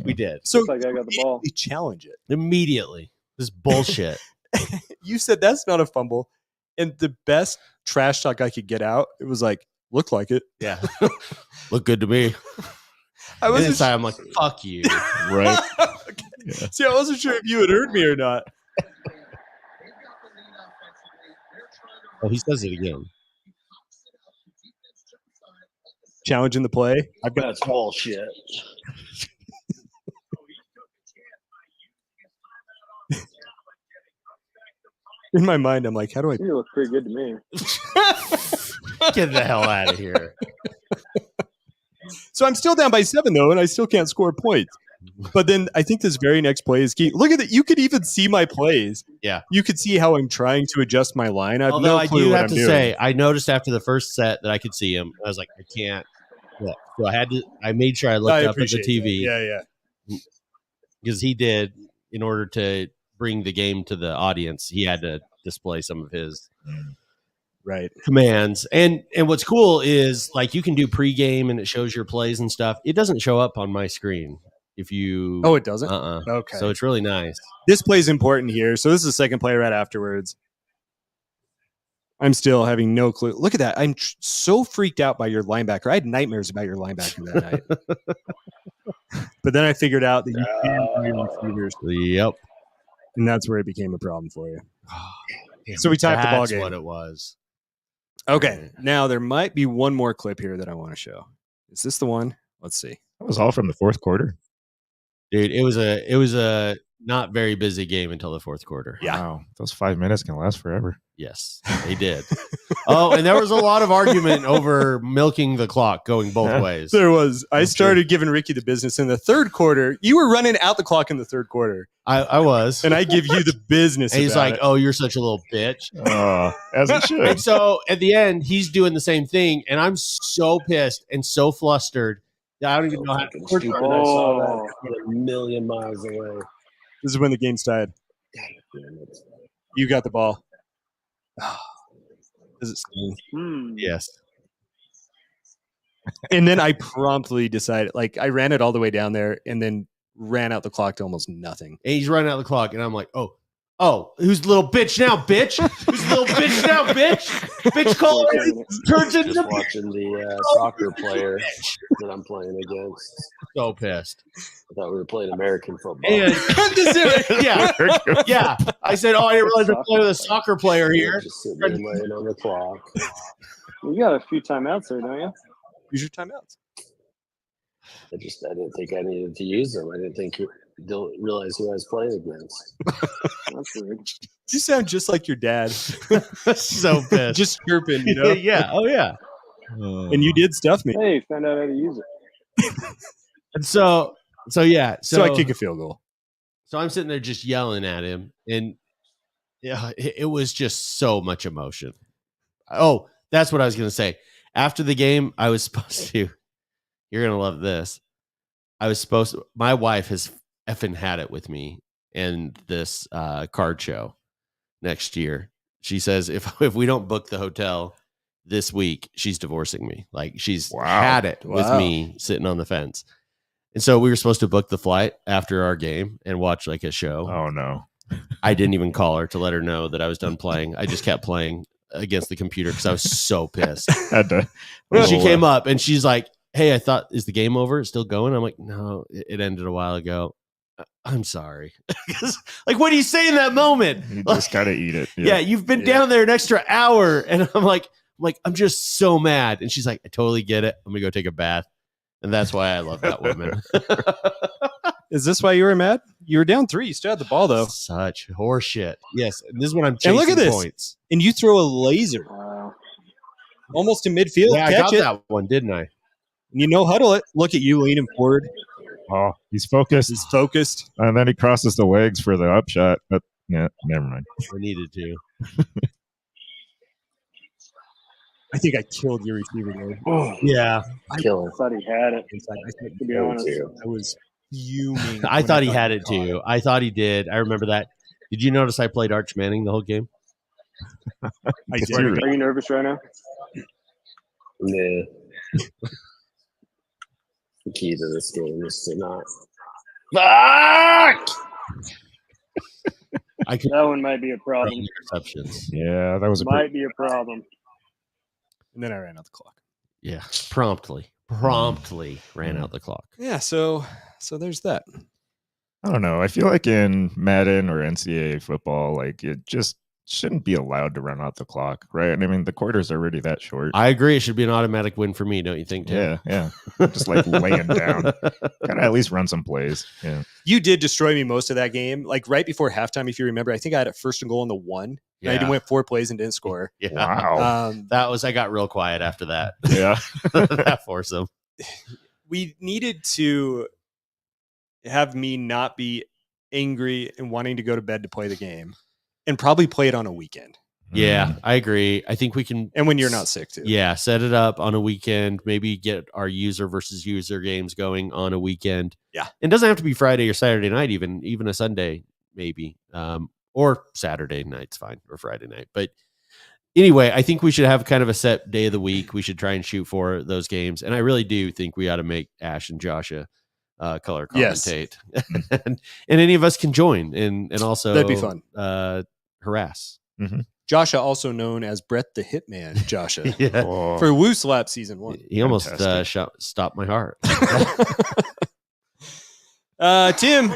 We did So Looks like I got the ball. we challenge it. immediately. This bullshit. You said that's not a fumble. And the best trash talk I could get out, it was like, looked like it. Yeah, look good to me. I And wasn't inside, I'm like, fuck you. Right. Okay. Yeah. See, I wasn't sure if you had heard me or not. Oh, he says it again. Challenging the play. I've got That's bullshit. in my mind, I'm like, how do I? You look pretty good to me. Get the hell out of here. So I'm still down by 7 though, and I still can't score points. But then I think this very next play is key. Look at it. You could even see my plays. Yeah. You could see how I'm trying to adjust my line. I have Although no I clue do what have I'm to doing. say, I noticed after the first set that I could see him. I was like, I can't. Yeah. So I made sure I looked up at the appreciate TV that. Yeah. because he did, in order to bring the game to the audience, he had to display some of his Right. commands. And what's cool is like you can do pregame and it shows your plays and stuff. It doesn't show up on my screen if you. Oh, it doesn't? Okay. So it's really nice. This play is important here. So this is the second play right afterwards. I'm still having no clue. Look at that. I'm so freaked out by your linebacker. I had nightmares about your linebacker that night. But then I figured out that you can do your receivers, Yep. and that's where it became a problem for you. So we tied the ball That's game. what it was. Okay. Now there might be one more clip here that I want to show. Is this the one? Let's see. That was all from the fourth quarter. Dude, it was a not very busy game until the fourth quarter. Yeah. Wow. Those 5 minutes can last forever. Yes, they did. Oh, and there was a lot of argument over milking the clock going both ways. There was. I started giving Ricky the business in the third quarter. You were running out the clock in the third quarter. I was. And I give you the business. And he's about like, it. "Oh, you're such a little bitch." As it should. And so at the end, he's doing the same thing, and I'm so pissed and so flustered that I don't even know how to. Stupid. I saw that a million miles away. This is when the game's tied. You got the ball. Does it sting? Yes. And then I promptly decided, like, I ran it all the way down there and then ran out the clock to almost nothing. And he's running out the clock, and I'm like, oh, who's the little bitch now, bitch? Who's the little bitch now, bitch? Bitch call turns into Just watching the soccer player that I'm playing against. so pissed. I thought we were playing American football. And yeah. I said, I didn't realize I'm playing with a soccer player here. Just sitting there laying on the clock. You got a few timeouts there, don't you? Use your timeouts. I didn't think I needed to use them. I didn't realize who I was playing against. That's weird. You sound just like your dad. So pissed. Just chirping, you know? Yeah. Oh, yeah. And you did stuff me. Hey, found out how to use it. And so yeah. So I kick a field goal. So I'm sitting there just yelling at him, and yeah, it was just so much emotion. Oh, that's what I was going to say. After the game, I was supposed to, you're going to love this. My wife has effing had it with me in this card show next year. She says, if we don't book the hotel this week, she's divorcing me. Like, she's had it with me sitting on the fence. And so we were supposed to book the flight after our game and watch like a show. Oh, no. I didn't even call her to let her know that I was done playing. I just kept playing against the computer because I was so pissed. And she came up and she's like, "Hey, I thought, is the game over? It's still going?" I'm like, "No, it ended a while ago. I'm sorry." Like, what do you say in that moment? You just gotta eat it. Yeah, you've been down there an extra hour, and I'm like, I'm just so mad. And she's like, "I totally get it. I'm gonna go take a bath." And that's why I love that woman. Is this why you were mad? You were down 3. You still had the ball, though. Such horseshit. Yes. And this is when I'm chasing and look at this. points. And you throw a laser almost to midfield. Yeah, I catch got it. that one, didn't I? And you huddle it. Look at you leaning forward. Oh, he's focused. He's focused. And then he crosses the legs for the upshot. But yeah, never mind. I needed to. I think I killed your receiver there. Yeah. I thought he had it. To be honest, I was fuming. I thought he had it too. I thought he did. I remember that. Did you notice I played Arch Manning the whole game? I did. Are you nervous right now? Yeah. The key to this game is to not. Fuck! That one might be a problem. Interceptions. Yeah, that was might be a problem. And then I ran out the clock. Yeah, promptly ran out the clock. Yeah, so there's that. I don't know. I feel like in Madden or NCAA football, like it just shouldn't be allowed to run out the clock, right? I mean, the quarters are already that short. I agree. It should be an automatic win for me, don't you think, Tim? Yeah. Just like laying down. Gotta at least run some plays. Yeah. You did destroy me most of that game. Like right before halftime, if you remember, I think I had a 1st and goal on the 1. Yeah. I went 4 plays and didn't score. Yeah. Wow. I got real quiet after that. Yeah. That forced them. We needed to have me not be angry and wanting to go to bed to play the game and probably play it on a weekend. Yeah, I agree. I think we can. And when you're not sick too. Yeah, set it up on a weekend. Maybe get our user versus user games going on a weekend. Yeah. It doesn't have to be Friday or Saturday night, even a Sunday, maybe. Or Saturday night's fine, or Friday night. But anyway, I think we should have kind of a set day of the week. We should try and shoot for those games. And I really do think we ought to make Ash and Joshua color commentate. Yes. and any of us can join and also that'd be fun. Harass. Mm-hmm. Joshua, also known as Brett the Hitman Joshua. Yeah. For Woo Slap season 1. He almost stopped my heart. Tim,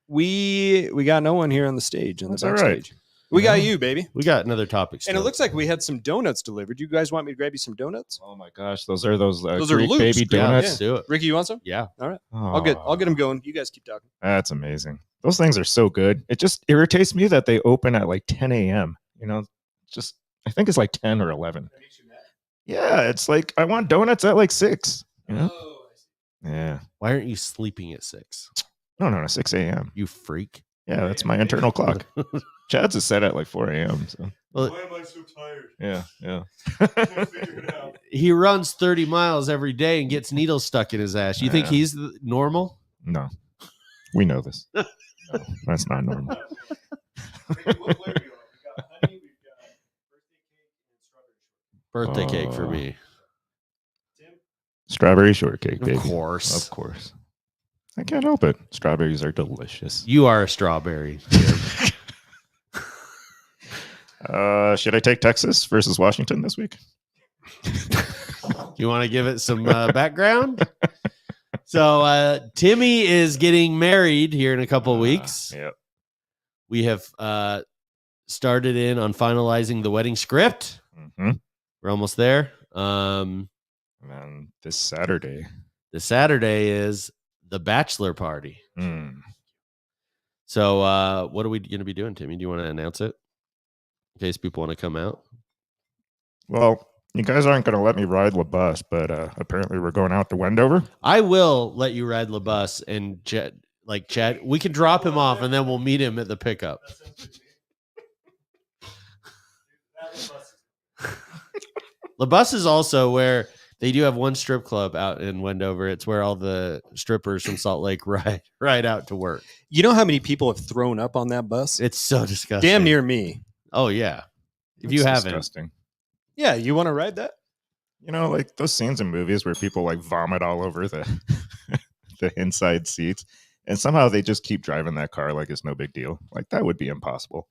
we got no one here on the stage. That's all right. We got you, baby. We got another topic. And it looks like we had some donuts delivered. You guys want me to grab you some donuts? Oh my gosh, those are those are Greek Luke's. baby Yeah, donuts. let's do it. Ricky, you want some? Yeah. All right. Oh, I'll get them going. You guys keep talking. That's amazing. Those things are so good. It just irritates me that they open at like 10 a.m. You know, just I think it's like 10 or 11. Yeah, it's like I want donuts at like 6. You know? Yeah. Why aren't you sleeping at 6? No, 6 a.m. You freak. Yeah, that's my internal clock. Chad's is set at like 4 a.m. So Well, Why am I so tired? yeah. Figure it out. he runs 30 miles every day and gets needles stuck in his ass. You think Yeah. he's normal? No, we know this. No, that's not normal. Ricky, what flavor do you want? We got honey, we've got birthday cake and strawberry. Birthday cake for Oh. me. Tim? Strawberry shortcake, baby. Of course. Of course. I can't help it. Strawberries are delicious. You are a strawberry. Should I take Texas versus Washington this week? You want to give it some background? So Timmy is getting married here in a couple of weeks. Yep. We have started in on finalizing the wedding script. Mm-hmm. We're almost there. And then this Saturday. The Saturday is the bachelor party. Mm. So what are we going to be doing, Timmy? Do you want to announce it in case people want to come out? Well, you guys aren't going to let me ride the bus, but apparently we're going out to Wendover. I will let you ride the bus and Chad. We can drop him off and then we'll meet him at the pickup. The bus is also where they do have one strip club out in Wendover. It's where all the strippers from Salt Lake ride out to work. You know how many people have thrown up on that bus? It's so disgusting. Damn near me. Oh yeah. If It's you haven't, disgusting. Yeah, you want to ride that? You know, like those scenes in movies where people like vomit all over the the inside seats, and somehow they just keep driving that car like it's no big deal. Like that would be impossible.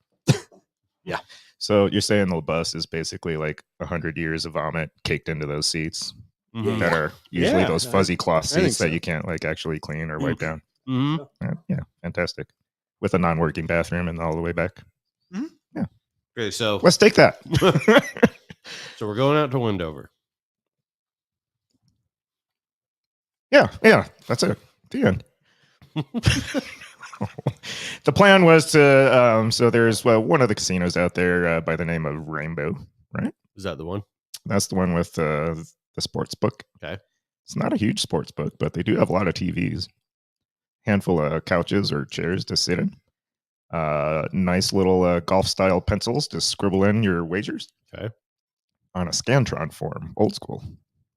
Yeah. So you're saying the bus is basically like 100 years of vomit caked into those seats Mhm. that are usually Yeah. those fuzzy cloth I think seats that so. you can't like actually clean or wipe down. Mhm. Yeah, fantastic. With a non-working bathroom and all the way back. Okay, so Let's take that. so we're going out to Wendover. Yeah, that's it. The end. The plan was to so there's one of the casinos out there by the name of Rainbow, right? Is that the one? That's the one with the sports book. Okay. It's not a huge sports book, but they do have a lot of TVs, handful of couches or chairs to sit in, nice little golf style pencils to scribble in your wagers. Okay. On a Scantron form, old school.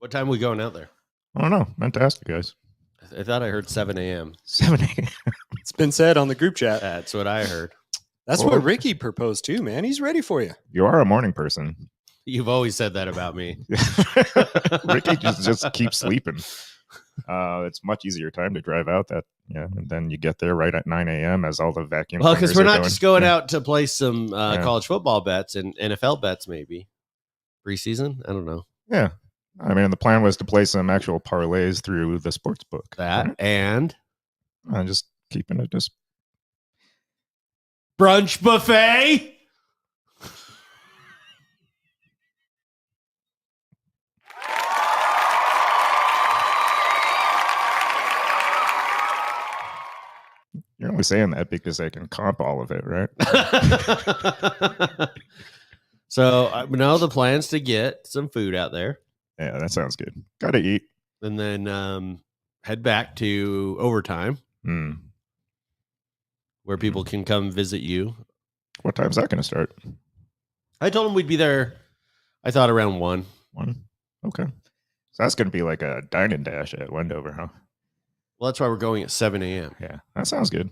What time are we going out there? I don't know. Fantastic, guys. I thought I heard 7 a.m. 7 a.m. It's been said on the group chat. That's what I heard. That's Well- what Ricky proposed too, man. He's ready for you. You are a morning person. You've always said that about me. Ricky just keeps sleeping. It's much easier time to drive out and then you get there right at 9 a.m. as all the vacuum. Well, because cleaners we're are not just going Yeah. out to play some Yeah. college football bets and NFL bets, maybe preseason. I don't know Yeah. I mean, the plan was to play some actual parlays through the sports book. that. Right? And I'm just keeping it just. brunch buffet. You're only saying that because I can comp all of it, right? So no, the plan's to get some food out there Yeah, that sounds good. Got to eat. and then head back to overtime Mm. where people can come visit you. What time's that going to start? I told them we'd be there. I thought around 1. 1. Okay. So that's going to be like a dine and dash at Wendover, huh? Well, that's why we're going at 7 a.m. Yeah, that sounds good.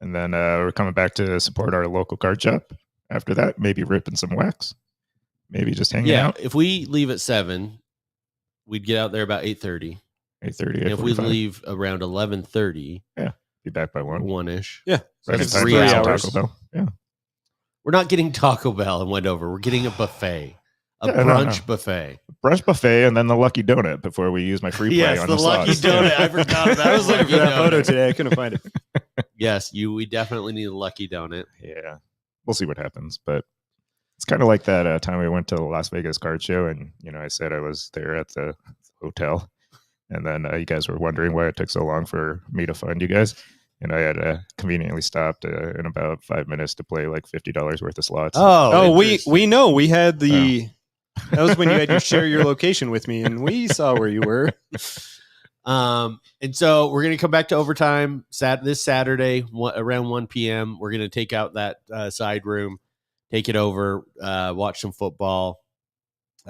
And then we're coming back to support our local card shop. After that, maybe ripping some wax. Maybe just hanging Yeah, out. if we leave at 7, we'd get out there about 8:30. 8:30, And if we 8:45. leave around 11:30, Be back by 1. 1-ish. Yeah. Right in that's time 3 for some hours. Taco Bell. Yeah. We're not getting Taco Bell in Wendover. We're getting a buffet, a Yeah, no, brunch no. buffet. Brunch buffet and then the lucky donut before we use my free play Yes, on the lucky slots. donut. I forgot about I was looking the for that lucky photo donut. today. I couldn't find it. Yes, we definitely need a lucky donut. Yeah. we'll see what happens. But it's kind of like that time we went to the Las Vegas card show, and I said I was there at the hotel, and then you guys were wondering why it took so long for me to find you guys, and I had conveniently stopped in about 5 minutes to play like $50 worth of slots. Oh, we know we had the. That was when you had to share your location with me, and we saw where you were. And so we're going to come back to overtime this Saturday around 1 p.m. We're going to take out that side room, take it over, watch some football. Bring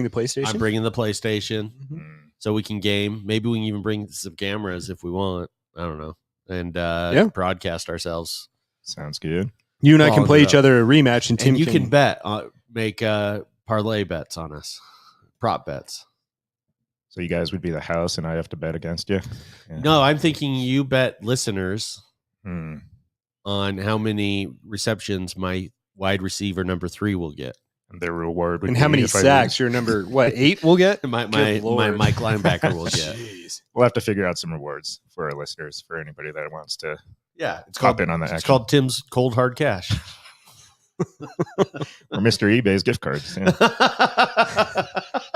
the PlayStation. I'm bringing the PlayStation Mm-hmm. so we can game. Maybe we can even bring some cameras if we want. I don't know. And broadcast ourselves. Sounds good. You and I can play each other a rematch, and Tim you can bet, make parlay bets on us, prop bets. So you guys would be the house, and I have to bet against you? Yeah. No, I'm thinking you bet listeners Hmm. on how many receptions my wide receiver number 3 will get. And their reward would and be how many if I sacks lose. your number 8 will get? My Good Lord. Mike linebacker will get. Jeez. We'll have to figure out some rewards for our listeners, for anybody that wants to Yeah, it's hop in on the It's action. called Tim's Cold Hard Cash. Or Mr. eBay's gift cards. Yeah.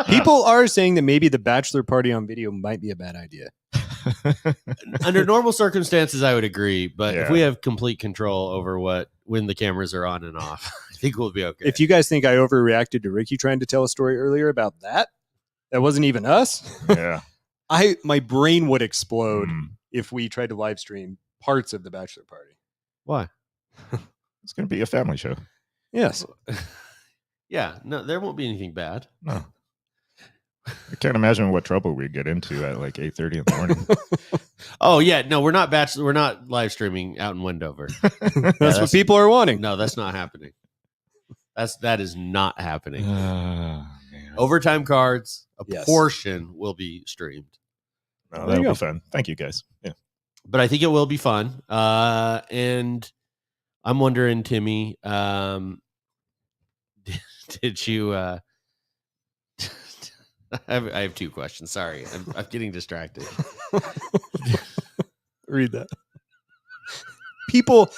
People are saying that maybe the bachelor party on video might be a bad idea. Under normal circumstances, I would agree, but if Yeah. we have complete control over when the cameras are on and off, I think we'll be okay. If you guys think I overreacted to Ricky trying to tell a story earlier about that wasn't even us. Yeah. My brain would explode Mm. if we tried to live stream parts of the bachelor party. Why? It's going to be a family show. Yes. Yeah, no, there won't be anything bad. No. I can't imagine what trouble we'd get into at like 8:30 in the morning. Oh yeah, no, we're not live streaming out in Wendover. That's what people are wanting. No, that's not happening. That is not happening. Man. Overtime cards, a Yes. portion will be streamed. No, There that'll you be go. fun. Thank you, guys. Yeah. But I think it will be fun. And I'm wondering, Timmy, did you I have 2 questions. Sorry. I'm getting distracted. Read that. People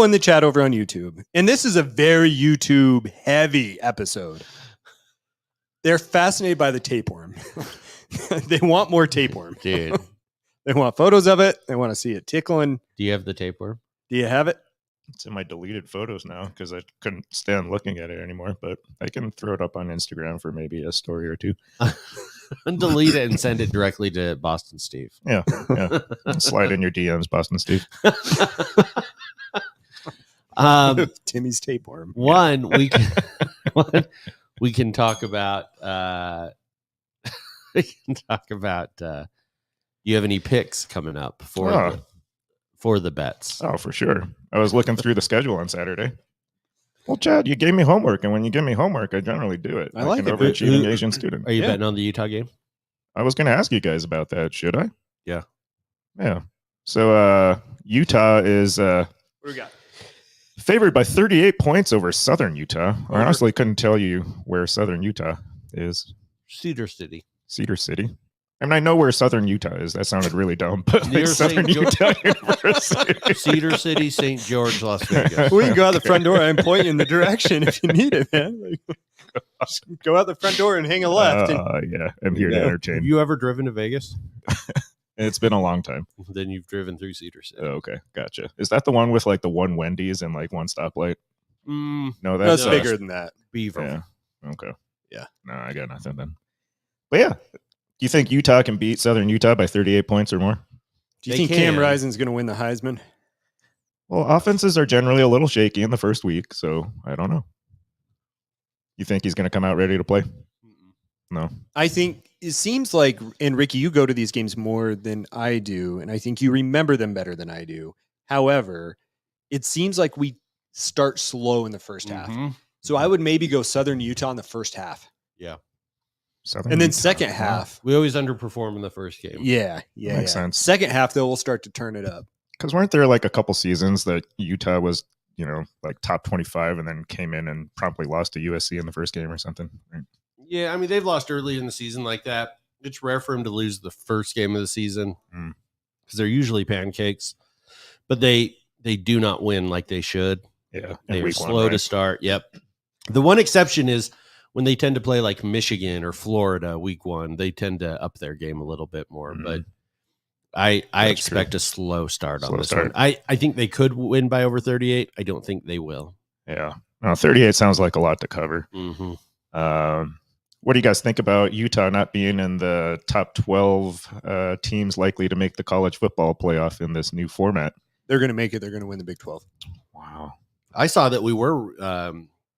in the chat over on YouTube, and this is a very YouTube heavy episode. They're fascinated by the tapeworm. They want more tapeworm. Dude, They want photos of it. They want to see it tickling. do you have the tapeworm? Do you have it? It's in my deleted photos now because I couldn't stand looking at it anymore. But I can throw it up on Instagram for maybe a story or two. Delete it and send it directly to Boston Steve. Yeah. Slide in your DMs, Boston Steve. Timmy's tapeworm. One, we can talk about you have any picks coming up for the bets? Oh, for sure. I was looking through the schedule on Saturday. Well, Chad, you gave me homework, and when you give me homework, I generally do it. I like an it. overachieving Asian student. Are you Yeah. betting on the Utah game? I was going to ask you guys about that. Should I? Yeah. Yeah. So Utah is What do we got? favored by 38 points over Southern Utah. I honestly couldn't tell you where Southern Utah is. Cedar City. Cedar City. I mean, I know where Southern Utah is. That sounded really dumb, but Near like Southern St. George- Utah University. Cedar City, St. George, Las Vegas. We can go out the front door. I'm pointing in the direction if you need it, man. Like, just go out the front door and hang a left. And Yeah, I'm here to Yeah. Have entertain. you ever driven to Vegas? It's been a long time. Then you've driven through Cedar City. Oh, okay, gotcha. Is that the one with like the one Wendy's and like one stoplight? No, that's that's bigger than that. Beaver. Yeah. Okay. Yeah. No, I got nothing then. But yeah, do you think Utah can beat Southern Utah by 38 points or more? Do you They think Cam can. Rising's going to win the Heisman? Well, offenses are generally a little shaky in the first week, so I don't know. You think he's going to come out ready to play? No. I think it seems like, and Ricky, you go to these games more than I do, and I think you remember them better than I do. However, it seems like we start slow in the first half. Mhm. So I would maybe go Southern Utah in the first half. Yeah. Southern And then Utah. second half. We always underperform in the first game. Yeah. Makes sense. Second half, though, we'll start to turn it up. Because weren't there like a couple seasons that Utah was, like top 25 and then came in and promptly lost to USC in the first game or something? Right? Yeah, I mean, they've lost early in the season like that. It's rare for them to lose the first game of the season because they're usually pancakes, but they do not win like they should. Yeah. They in are week slow one, to start. Yep. The one exception is when they tend to play like Michigan or Florida week one, they tend to up their game a little bit more. Mhm. But I That's expect true. a slow start on Slow this start. one. I think they could win by over 38. I don't think they will. Yeah. No, 38 sounds like a lot to cover. Mm-hmm. What do you guys think about Utah not being in the top 12 teams likely to make the college football playoff in this new format? They're going to make it. They're going to win the Big 12. Wow. I saw that we were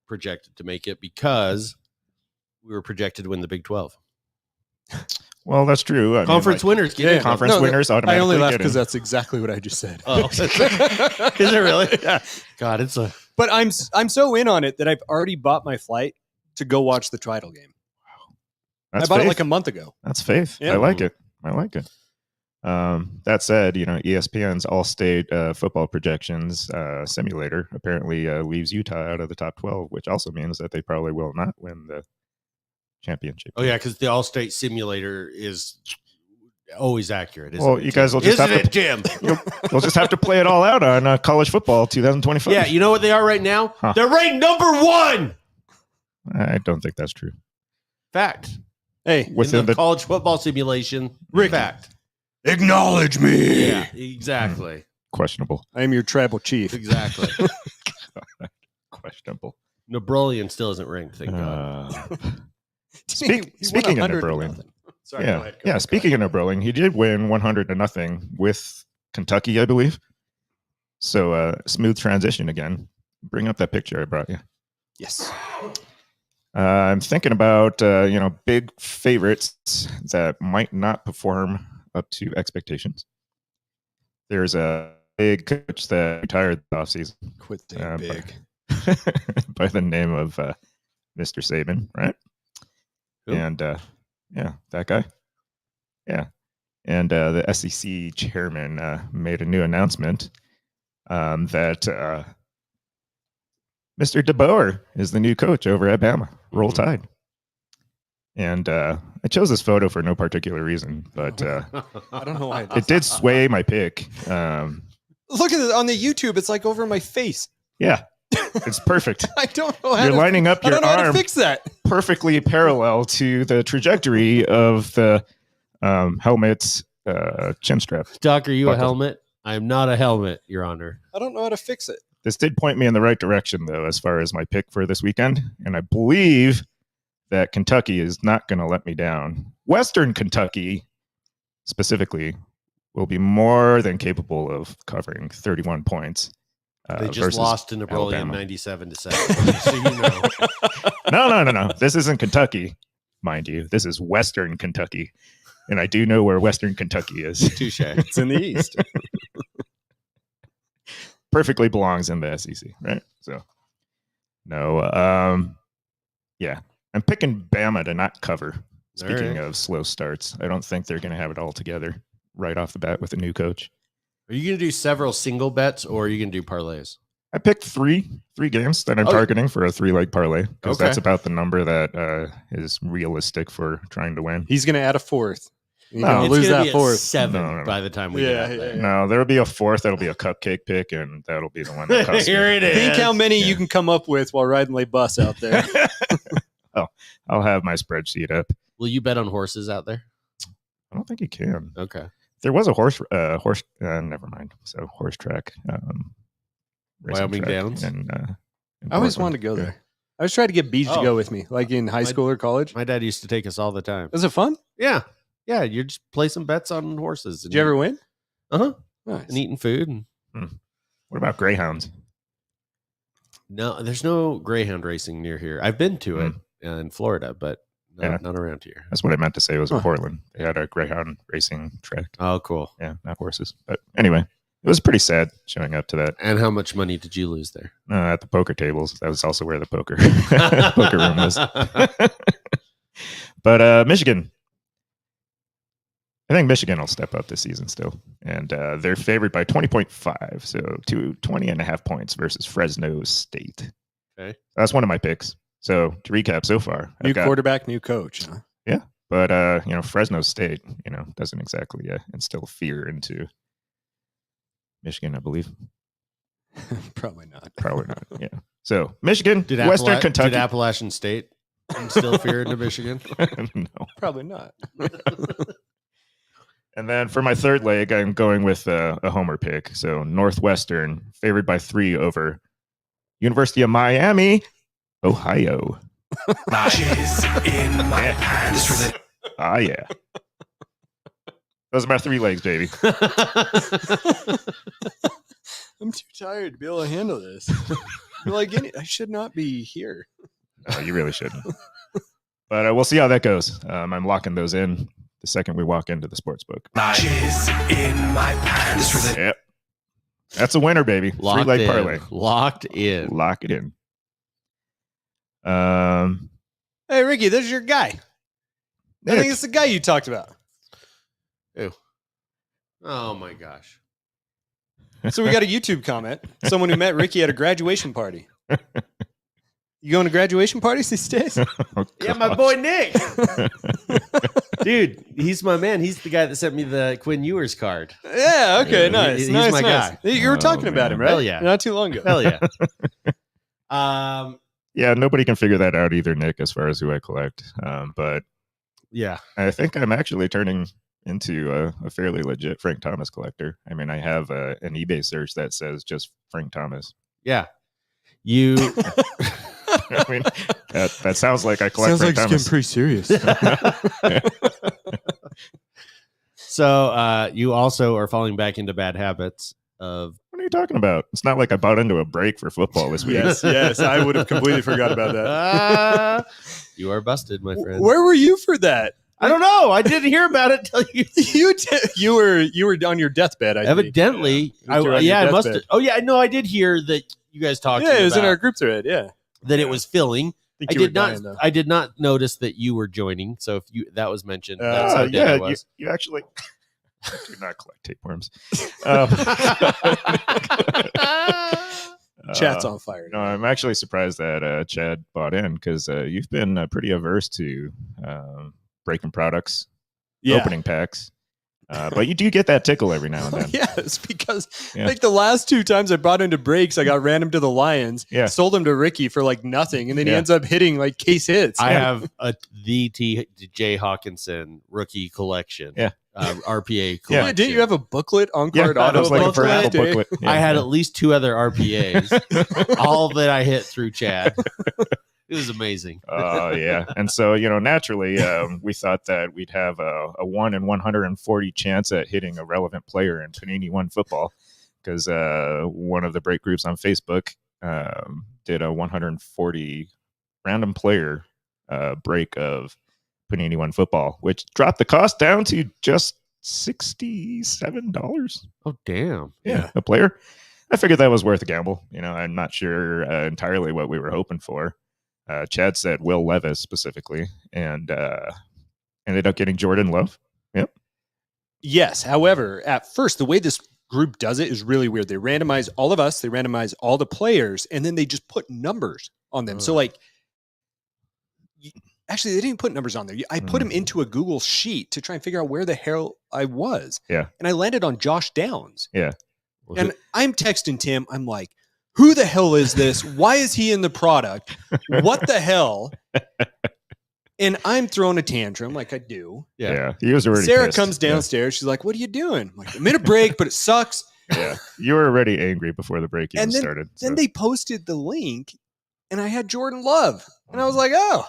projected to make it because we were projected to win the Big 12. Well, that's true. I mean, Conference like, winners get in. conference No, winners I automatically only laughed get in. because that's exactly what I just said. Oh, is it really? Yeah. God, it's a. But I'm so in on it that I've already bought my flight to go watch the title game. That's I bought faith. it like a month ago. That's faith. Yeah. I like it. I like it. That said, ESPN's all-state football projections simulator apparently leaves Utah out of the top 12, which also means that they probably will not win the championship. Oh yeah, because the All-State simulator is always accurate. Well, it, you guys will just isn't have it, Jim? You'll just have to play it all out on college football 2025. Yeah, you know what they are right now? Huh. They're ranked number 1. I don't think that's true. Fact. Hey, Within in the the college football simulation, Ricky. fact. acknowledge me. Yeah, exactly. questionable. I am your tribal chief. Exactly. Questionable. Nabrolean still isn't ranked, thank God. Speaking of Nabrolean, Sorry, yeah, go ahead. Speaking of Nabrolean, he did win 100-0 with Kentucky, I believe. So smooth transition again. Bring up that picture I brought you. Yes. I'm thinking about big favorites that might not perform up to expectations. There's a big coach that retired this offseason. Quit saying big. by the name of Mr. Saban, right? Who? And that guy. Yeah. And the SEC chairman made a new announcement that Mr. DeBoer is the new coach over at Bama. Roll Tide. And I chose this photo for no particular reason, but I don't know why. it did sway my pick. Look at it on the YouTube. It's like over my face. Yeah, it's perfect. I don't know how You're lining up I your don't know how to arm fix that. perfectly parallel to the trajectory of the helmet's chin strap. Doc, are you a Buckle. helmet? I am not a helmet, Your Honor. I don't know how to fix it. This did point me in the right direction, though, as far as my pick for this weekend. And I believe that Kentucky is not going to let me down. Western Kentucky, specifically, will be more than capable of covering 31 points. They just versus lost to Nabrolean Alabama. 97-7. So you know. No. This isn't Kentucky, mind you. This is Western Kentucky. And I do know where Western Kentucky is. Touche. It's in the East. Perfectly belongs in the SEC, right? So, no. Yeah. I'm picking Bama to not cover. Speaking of slow starts, I don't think they're going to have it all together right off the bat with a new coach. Are you going to do several single bets or are you going to do parlays? I picked three games that I'm targeting for a 3-leg parlay because Okay. that's about the number that is realistic for trying to win. He's going to add a fourth. You're No. going to It's lose gonna that be at fourth. 7 No. by the time we Yeah, get out there. yeah. No, there'll be a fourth. That'll be a cupcake pick, and that'll be the one that costs me. Here it is. Think how many Yeah. you can come up with while riding the bus out there. Oh, I'll have my spreadsheet up. Will you bet on horses out there? I don't think you can. Okay. There was a horse. Never mind. So horse track. Racing Wyoming track Downs? in I always Portland. wanted to go Yeah. there. I was trying to get Beach to Oh. go with me, like in high My- school or college. My dad used to take us all the time. Was it fun? Yeah. Yeah. You just play some bets on horses. Did you ever win? Uh-huh. Nice. And eating food. And What about greyhounds? no, there's no greyhound racing near here. I've been to it in Florida, but Yeah. not around here. That's what I meant to say. Was in Huh. Portland. They had a greyhound racing track. Oh, cool. Yeah, not horses. But anyway, it was pretty sad showing up to that And how much money did you lose there? at the poker tables. That was also where the poker poker room was. But Michigan. I think Michigan will step up this season still. And they're favored by 20.5. So 20.5 points versus Fresno State. Okay. That's one of my picks. So to recap so far, New I've got, quarterback, new coach. Huh? but Fresno State, doesn't exactly instill fear into Michigan, I believe. Probably not. Probably not. Yeah. So Michigan, Did Western Kentucky. Did Appalachian State instill fear into Michigan? No. Probably not. And then for my third leg, I'm going with a homer pick. So Northwestern favored by 3 over University of Miami, Ohio. In my pants. Ah, yeah. Those are my 3 legs, baby. I'm too tired to be able to handle this. Like, I should not be here. No, you really shouldn't. But we'll see how that goes. I'm locking those in the second we walk into the sports book. In my pants. Yep. That's a winner, baby. Locked 3-leg in. parlay. Locked in. Lock it in. Hey, Ricky, this is your guy. I think it's the guy you talked about. Ew. Oh my gosh. So we got a YouTube comment. Someone who met Ricky at a graduation party. You going to graduation parties these days? Oh, Yeah, my boy Nick. Dude, he's my man. He's the guy that sent me the Quinn Ewers card. Yeah, okay, Yeah, nice. he's nice, my nice. guy. You were Oh, talking about man. him, right? Hell yeah. Not too long ago. Hell yeah. Yeah, nobody can figure that out either, Nick, as far as who I collect. But Yeah. I think I'm actually turning into a fairly legit Frank Thomas collector. I mean, I have an eBay search that says just Frank Thomas. Yeah. You I mean, that sounds like I collect Sounds like Frank it's Thomas. getting pretty serious. so you also are falling back into bad habits of What are you talking about? It's not like I bought into a break for football this week. yes, I would have completely forgot about that. You are busted, my friend. Where were you for that? I don't know. I didn't hear about it till you. You were on your deathbed. I think. Evidently, Yeah. You were on your I must. deathbed. Oh yeah, no, I did hear that you guys talked. Yeah, it was in about our group thread. Yeah, that it was filling. think I you were did not. dying, though. I did not notice that you were joining. So if you that was mentioned, that's how dead Yeah, it was. you actually do not collect tapeworms. Chat's on fire. No, I'm actually surprised that Chad bought in because you've been pretty averse to breaking products, opening packs. But you do get that tickle every now and then. Yes, because Yeah. like the last 2 times I brought into breaks, I got random to the Lions, Yeah. sold them to Ricky for like nothing, and then he Yeah. ends up hitting like case hits. I have the T.J. Hawkinson rookie collection. Yeah. RPA Yeah, collection. didn't you have a booklet on Yeah, card I auto was looking for booklet? Apple booklet. Yeah. I had at least 2 other RPAs, all that I hit through Chad. It was amazing. Yeah. And so, naturally, we thought that we'd have a 1 in 140 chance at hitting a relevant player in Panini One football because one of the break groups on Facebook did a 140 random player break of Panini One football, which dropped the cost down to just $67. Oh, damn. Yeah, a player. I figured that was worth a gamble. I'm not sure entirely what we were hoping for. Chad said Will Levis specifically, and ended up getting Jordan Love. Yep. Yes. However, at first, the way this group does it is really weird. They randomize all of us, they randomize all the players, and then they just put numbers on them. So, like, actually, they didn't put numbers on there. I put them into a Google sheet to try and figure out where the hell I was. Yeah. And I landed on Josh Downs. Yeah. And I'm texting Tim. I'm like, who the hell is this? Why is he in the product? What the hell? And I'm throwing a tantrum like I do. Yeah. He was already Sarah pissed. comes downstairs. She's like, what are you doing? I'm like, I'm in a break, but it sucks. Yeah. You were already angry before the break even And then- started. Then so. they posted the link and I had Jordan Love. And I was like, oh,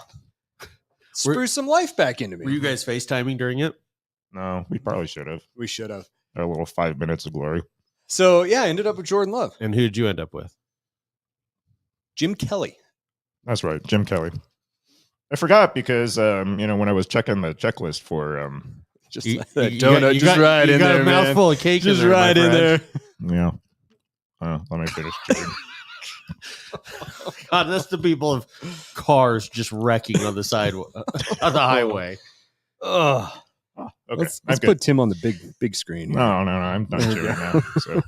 spruce some life back into me. Were you guys FaceTiming during it? No, we probably should have. We should have. A little 5 minutes of glory. So, yeah, I ended up with Jordan Love. And who did you end up with? Jim Kelly. That's right. Jim Kelly. I forgot because, when I was checking the checklist for, Just You- like that you donut, got- you just got- right you in got there, a man. mouthful of cake Just in there, my right in friend. there. yeah. Let me finish checking. God, that's the people of cars just wrecking on the sidewalk, on the highway. Ugh. Okay. Let's I'm good. put Tim on the big screen. here. No, I'm not doing it now. So,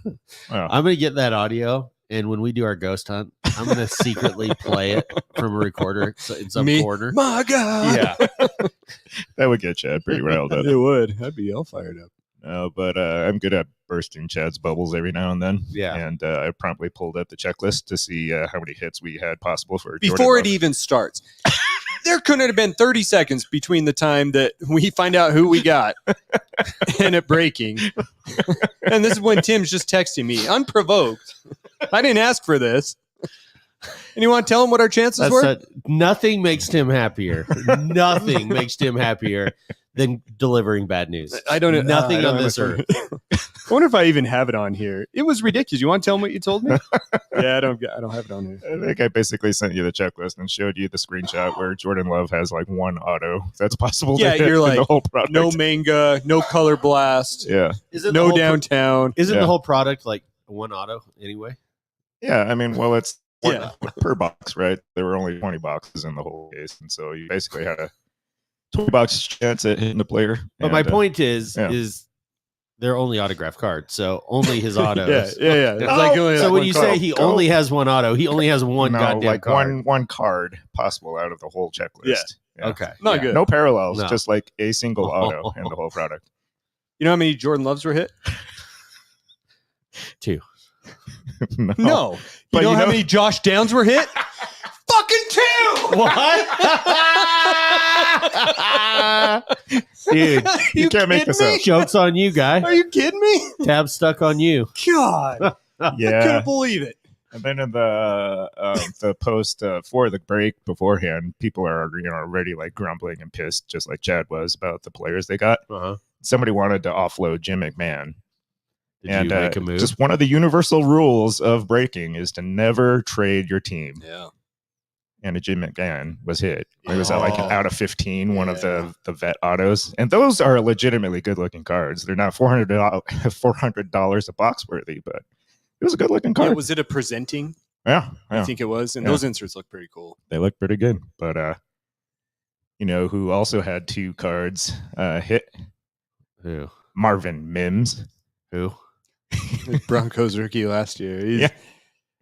I'm going to get that audio, and when we do our ghost hunt, I'm going to secretly play it from a recorder in some Me? corner. My God. Yeah. that would get Chad pretty riled up. It would. I'd be all fired up. No, but I'm good at bursting Chad's bubbles every now and then. Yeah. And I promptly pulled up the checklist to see how many hits we had possible for Before Jordan it Love. even starts. There couldn't have been 30 seconds between the time that we find out who we got and it breaking. And this is when Tim's just texting me, unprovoked. I didn't ask for this. And you want to tell him what our chances were? Nothing makes Tim happier. Nothing makes Tim happier than delivering bad news. I don't know. Nothing I don't on have this my earth. phone. I wonder if I even have it on here. It was ridiculous. You want to tell him what you told me? Yeah, I don't have it on here. I think I basically sent you the checklist and showed you the screenshot where Jordan Love has like one auto that's possible. Yeah, to hit you're in like, the whole product. no manga, no color blast, Yeah. no downtown. Isn't Yeah. the whole product like one auto anyway? Yeah. I mean, well, it's Yeah. per box, right? There were only 20 boxes in the whole case. And so you basically had a 20 box chance at hitting the player. But my And, point is yeah. they're only autographed cards, so only his autos. Yeah. It's like only So that when one you card. say he only has one auto, he only has one no, goddamn like card. one card possible out of the whole checklist. Yeah. Okay. Not yeah. good. No parallels, No. just like a single auto in the whole product. You know how many Jordan Loves were hit? 2. No. You But know you how know- many Josh Downs were hit? Fucking 2! Dude, You can't make this kidding up. me? joke's on you, guy. Are you kidding me? Tab stuck on you. God. Yeah. Couldn't believe it. And then in the post for the break beforehand, people are already like grumbling and pissed, just like Chad was about the players they got. Uh-huh. Somebody wanted to offload Jim McMahon. Did And you make a move? just one of the universal rules of breaking is to never trade your team. Yeah. And a Jim McMahon was hit. It was like Oh. out of 15, one of the vet autos. And those are legitimately good looking cards. They're not $400 a box worthy, but it was a good looking Yeah, card. was it a presenting? Yeah. I think it was. And Yeah. those inserts look pretty cool. They look pretty good. But you know who also had 2 cards hit? Who? Marvin Mims. Who? Broncos rookie last year. Yeah.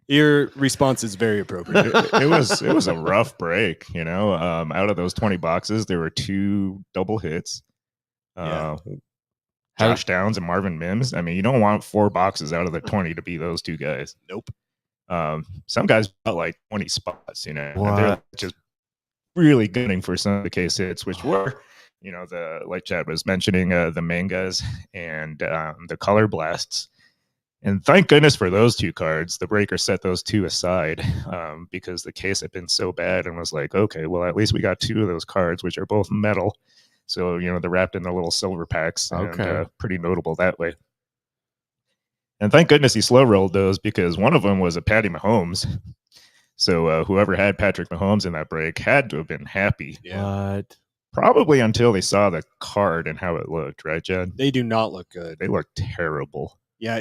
Your response is very appropriate. it was a rough break, you know. Out of those 20 boxes, there were 2 double hits. Yeah. Josh Downs and Marvin Mims. I mean, you don't want 4 boxes out of the 20 to be those 2 guys. Nope. Some guys got like 20 spots, you know. And What? they're just really gunning for some of the case hits, which were, you know, like Chad was mentioning, the mangas and the color blasts. And thank goodness for those 2 cards. The breaker set those 2 aside because the case had been so bad and was like, okay, well, at least we got 2 of those cards, which are both metal. So, you know, they're wrapped in the little silver packs. Okay. And, pretty notable that way. And thank goodness he slow rolled those because one of them was a Patty Mahomes. So whoever had Patrick Mahomes in that break had to have been happy. Yeah. What? Probably until they saw the card and how it looked, right, Jed? They do not look good. They looked terrible. Yeah,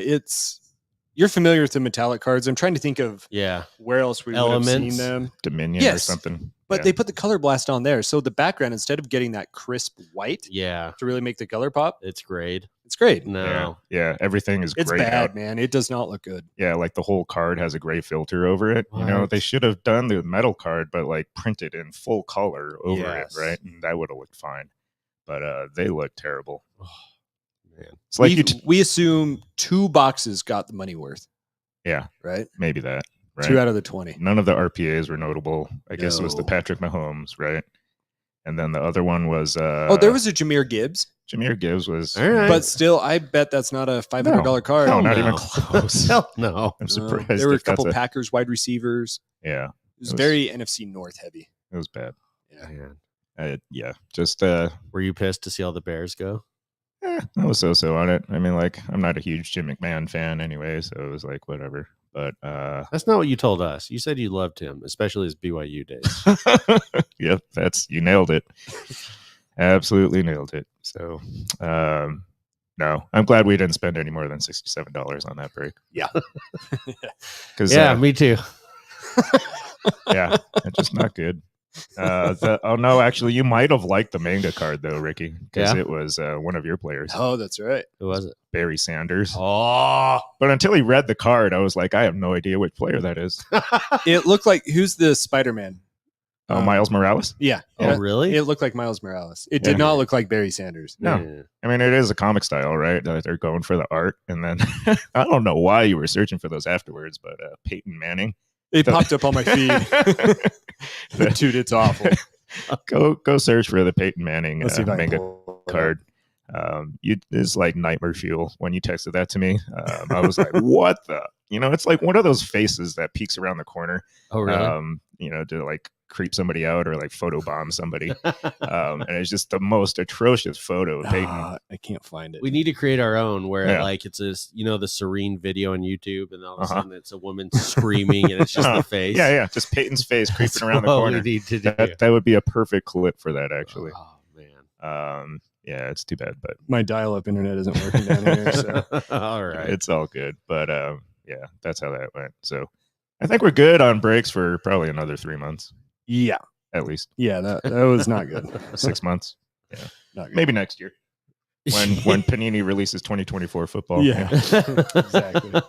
you're familiar with the metallic cards. I'm trying to think of Yeah. where else we would have Elements. seen them. Dominion or Yes, something. But Yeah. they put the color blast on there. So the background, instead of getting that crisp white Yeah. to really make the color pop, It's grade. it's great. No. Yeah, everything is It's grayed bad, out. man. It does not look good. Yeah, like the whole card has a gray filter over it. You know, What? they should have done the metal card, but like printed in full color over Yes. it, right? And that would have looked fine. But they look terrible. Man. It's like We assume 2 boxes got the money worth, yeah, right? maybe that. Right? 2 out of the 20. None of the RPAs were notable. I guess it was the No. Patrick Mahomes, right? And then the other one was There was a Jameer Gibbs, Jameer Gibbs was All right. but still, I bet that's not a $500 card. No, not no. even close. Hell no. I'm No, surprised. there were a if that's couple Packers wide receivers. Yeah, It was It was- very NFC North heavy. it was bad. Man. Yeah, just Were you pissed to see all the Bears go? I was so on it. I mean, like, I'm not a huge Jim McMahon fan anyway, so it was like whatever. But That's not what you told us. You said you loved him, especially his BYU days. yep, you nailed it. Absolutely nailed it. So no, I'm glad we didn't spend any more than $67 on that break. Yeah. Because Yeah, me too. yeah, it's just not good. Oh no, actually, you might have liked the manga card though, Ricky, because Yeah? it was one of your players, Oh, that's right. Who was it? Barry Sanders. Oh, But until he read the card, I was like, I have no idea which player that is. It looked like, who's the Spider-Man? Miles Morales. Yeah. Oh, really? It looked like Miles Morales. It Yeah. did not look like Barry Sanders. No. Yeah. I mean, it is a comic style, right? They're going for the art, and then I don't know why you were searching for those afterwards, but Peyton Manning. It popped up on my feed. Dude, it's awful. Go search for the Peyton Manning Let's see if I can manga pull it up. card. It's like nightmare fuel when you texted that to me. I was like, what the? It's like one of those faces that peeks around the corner. Oh, really? To like creep somebody out or like photobomb somebody. And it's just the most atrocious photo of Peyton. I can't find it. We need to create our own where Yeah. like it's this, the serene video on YouTube, and all of a sudden it's a woman screaming and it's just the face. Yeah. Just Peyton's face creeping That's around the what corner. we need to do. That would be a perfect clip for that, actually. Oh man. Yeah, it's too bad, but My dial-up internet isn't working down here. So. All right. it's all good. But yeah, that's how that went. So I think we're good on breaks for probably another 3 months, Yeah. at least Yeah, that was not good. 6 months. Not good. Maybe next year when Panini releases 2024 football. Yeah. Exactly.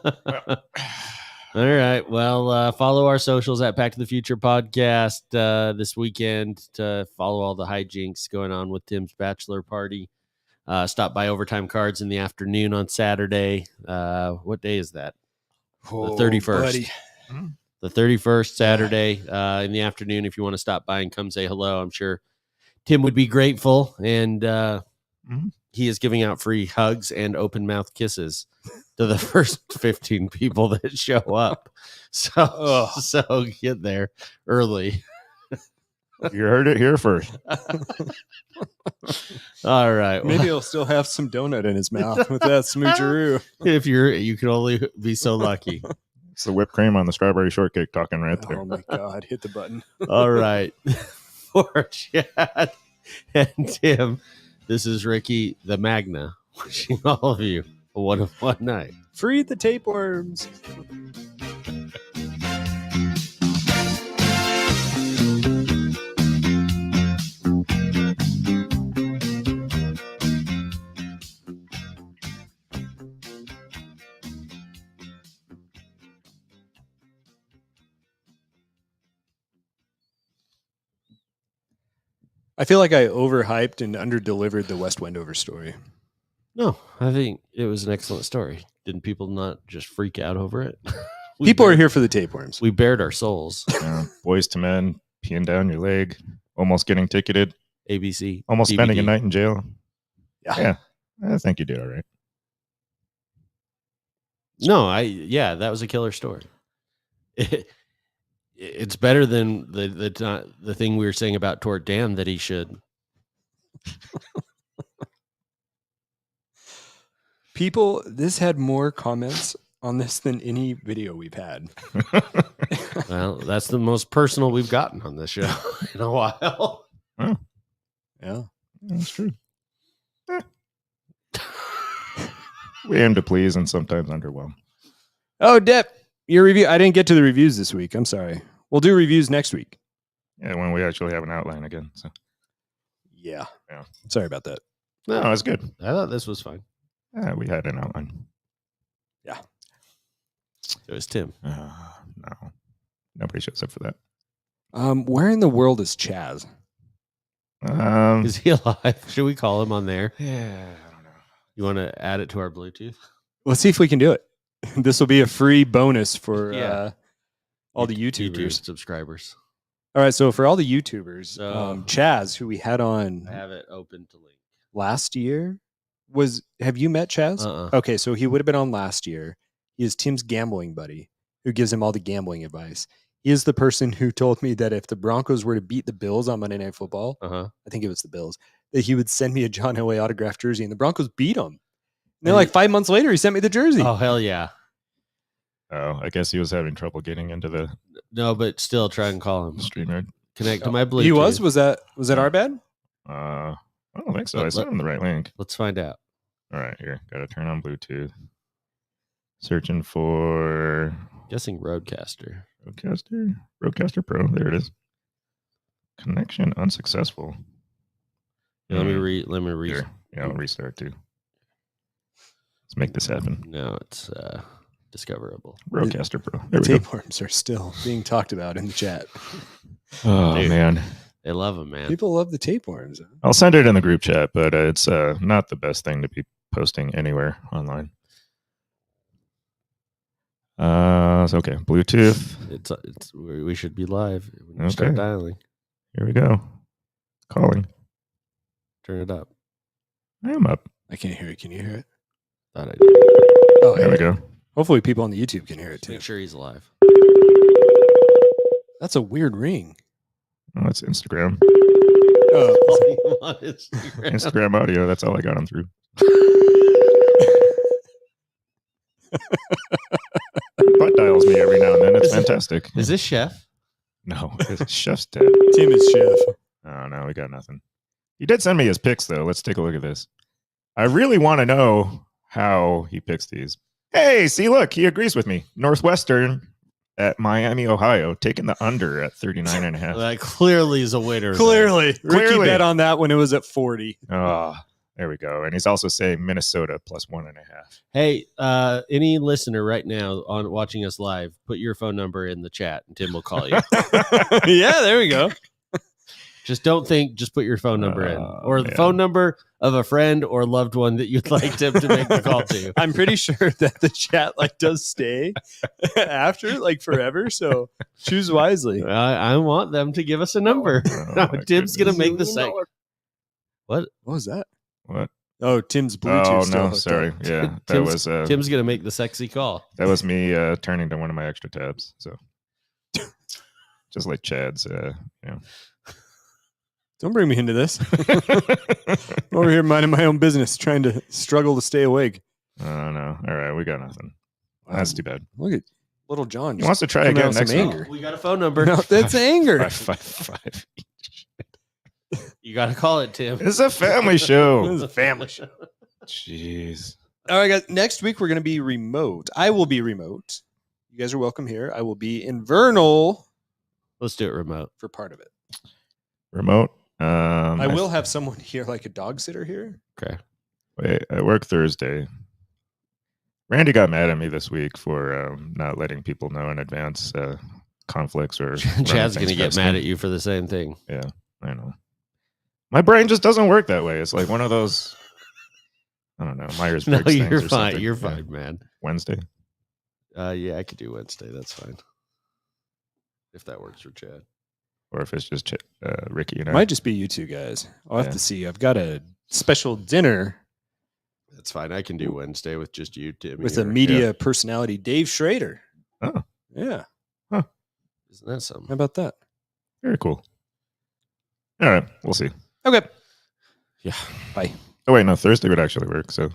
All right. Well, follow our socials at Pack to the Future Podcast this weekend to follow all the hijinks going on with Tim's bachelor party. Stop by Overtime Cards in the afternoon on Saturday. What day is that? Oh, The 31st. buddy. The 31st Saturday in the afternoon. If you want to stop by and come say hello, I'm sure Tim would be grateful. And he is giving out free hugs and open mouth kisses to the first 15 people that show up. So get there early. You heard it here first. All right. Maybe he'll still have some donut in his mouth with that smoocheroo. If you can only be so lucky. It's the whipped cream on the strawberry shortcake talking right there. Oh my God. Hit the button. All right. For Chad and Tim, this is Ricky the Magna wishing all of you a wonderful night. Free the tapeworms. I feel like I overhyped and underdelivered the West Wendover story. No, I think it was an excellent story. Didn't people not just freak out over it? People are here for the tapeworms. We bared our souls. Boys to men, peeing down your leg, almost getting ticketed, ABC. almost DVD. spending a night in jail. Yeah. I think you did all right. No, that was a killer story. It's better than the thing we were saying about Tort Dan that he should. People, this had more comments on this than any video we've had. Well, that's the most personal we've gotten on this show in a while. Oh, Yeah. that's true. We aim to please and sometimes underwhelm. Oh, Depp, your review. I didn't get to the reviews this week. I'm sorry. We'll do reviews next week. Yeah, when we actually have an outline again. So Yeah. Yeah. Sorry about that. no, it's good. I thought this was fine. Yeah, we had an outline. It was Tim. No, nobody shows up for that. Where in the world is Chaz? Is he alive? Should we call him on there? Yeah, I don't know. You want to add it to our Bluetooth? Let's see if we can do it. This will be a free bonus for Yeah. all the YouTube YouTubers. subscribers. All right. So for all the YouTubers, So- Chaz, who we had on I have it open to link. last year, have you met Chaz? Uh-uh. Okay. So he would have been on last year. He is Tim's gambling buddy who gives him all the gambling advice. He is the person who told me that if the Broncos were to beat the Bills on Monday Night Football, Uh-huh. I think it was the Bills, that he would send me a John Elway autographed jersey, and the Broncos beat him. And then, like 5 months later, he sent me the jersey. Oh, hell yeah. Oh, I guess he was having trouble getting into the No, but still try and call him. StreamYard. Connect to my Bluetooth. He was? Was that our bad? I don't think so. I sent him the right link. Let's find out. All right, here. Got to turn on Bluetooth. Searching for Guessing Roadcaster. Roadcaster Pro. There it is. Connection unsuccessful. Yeah, let me read. Here. Yeah, I'll restart too. Let's make this happen. No, it's discoverable. Roadcaster Pro. There we go. Tapeworms are still being talked about in the chat. Oh, Dude. man. They love them, man. People love the tapeworms. I'll send it in the group chat, but it's not the best thing to be posting anywhere online. So, okay. Bluetooth. We should be live. When you Okay. start dialing. Here we go. Calling. Turn it up. I am up. I can't hear it. Can you hear it? Thought I did. Oh, There we go. Hopefully people on the YouTube can hear it Just too. make sure he's alive. That's a weird ring. Oh, it's Instagram. Oh, On Instagram. Instagram audio. That's all I got him through. Butt dials me every now and then. It's fantastic. Is this Chef? No, it's Chef's dead. Tim is chef. Oh, no, we got nothing. He did send me his picks, though. Let's take a look at this. I really want to know how he picks these. Hey, see, look, he agrees with me. Northwestern at Miami, Ohio, taking the under at 39.5. That clearly is a winner. Clearly. Ricky Clearly. bet on that when it was at 40. Oh, there we go. And he's also saying Minnesota plus 1.5. Hey, any listener right now on watching us live, put your phone number in the chat and Tim will call you. Yeah, there we go. Just don't think, just put your phone number in. Or the man. phone number of a friend or loved one that you'd like Tim to make the call to. I'm pretty sure that the chat does stay after forever. So choose wisely. I want them to give us a number. Oh, my Tim's going to goodness. make the sec. What? What was that? What? Oh, Tim's Bluetooth. Oh, still no, hooked sorry. up. Yeah, that was Tim's going to make the sexy call. that was me turning to one of my extra tabs. So just like Chad's, Don't bring me into this. I'm over here minding my own business, trying to struggle to stay awake. Oh, no. All right, we got nothing. That's too bad. Look at little John. He wants to try coming again out with next some week. anger. We got a phone number. No, that's anger. 555. You got to call it, Tim. It's a family This show. is a family show. Jeez. All right, guys. Next week we're going to be remote. I will be remote. You guys are welcome here. I will be in Vernal Let's do it remote. for part of it. Remote. I will have someone here, like a dog sitter here. Okay. Wait, I work Thursday. Randy got mad at me this week for not letting people know in advance conflicts or. Chad's going to get mad at you for the same thing. Yeah, I know. My brain just doesn't work that way. It's like one of those. I don't know. Myers No, Briggs. you're things or fine. something. You're Yeah. fine, man. Wednesday. Yeah, I could do Wednesday. That's fine. If that works for Chad. Or if it's just Ricky and I. Might just be you two guys. I'll have Yeah. to see. I've got a special dinner That's fine. I can do Wednesday with just you, Tim. with a media personality, Dave Schrader. Oh, Yeah. Isn't that something? How about that? very cool. All right, we'll see. Okay. Yeah. Bye. Oh wait, no, Thursday would actually work. So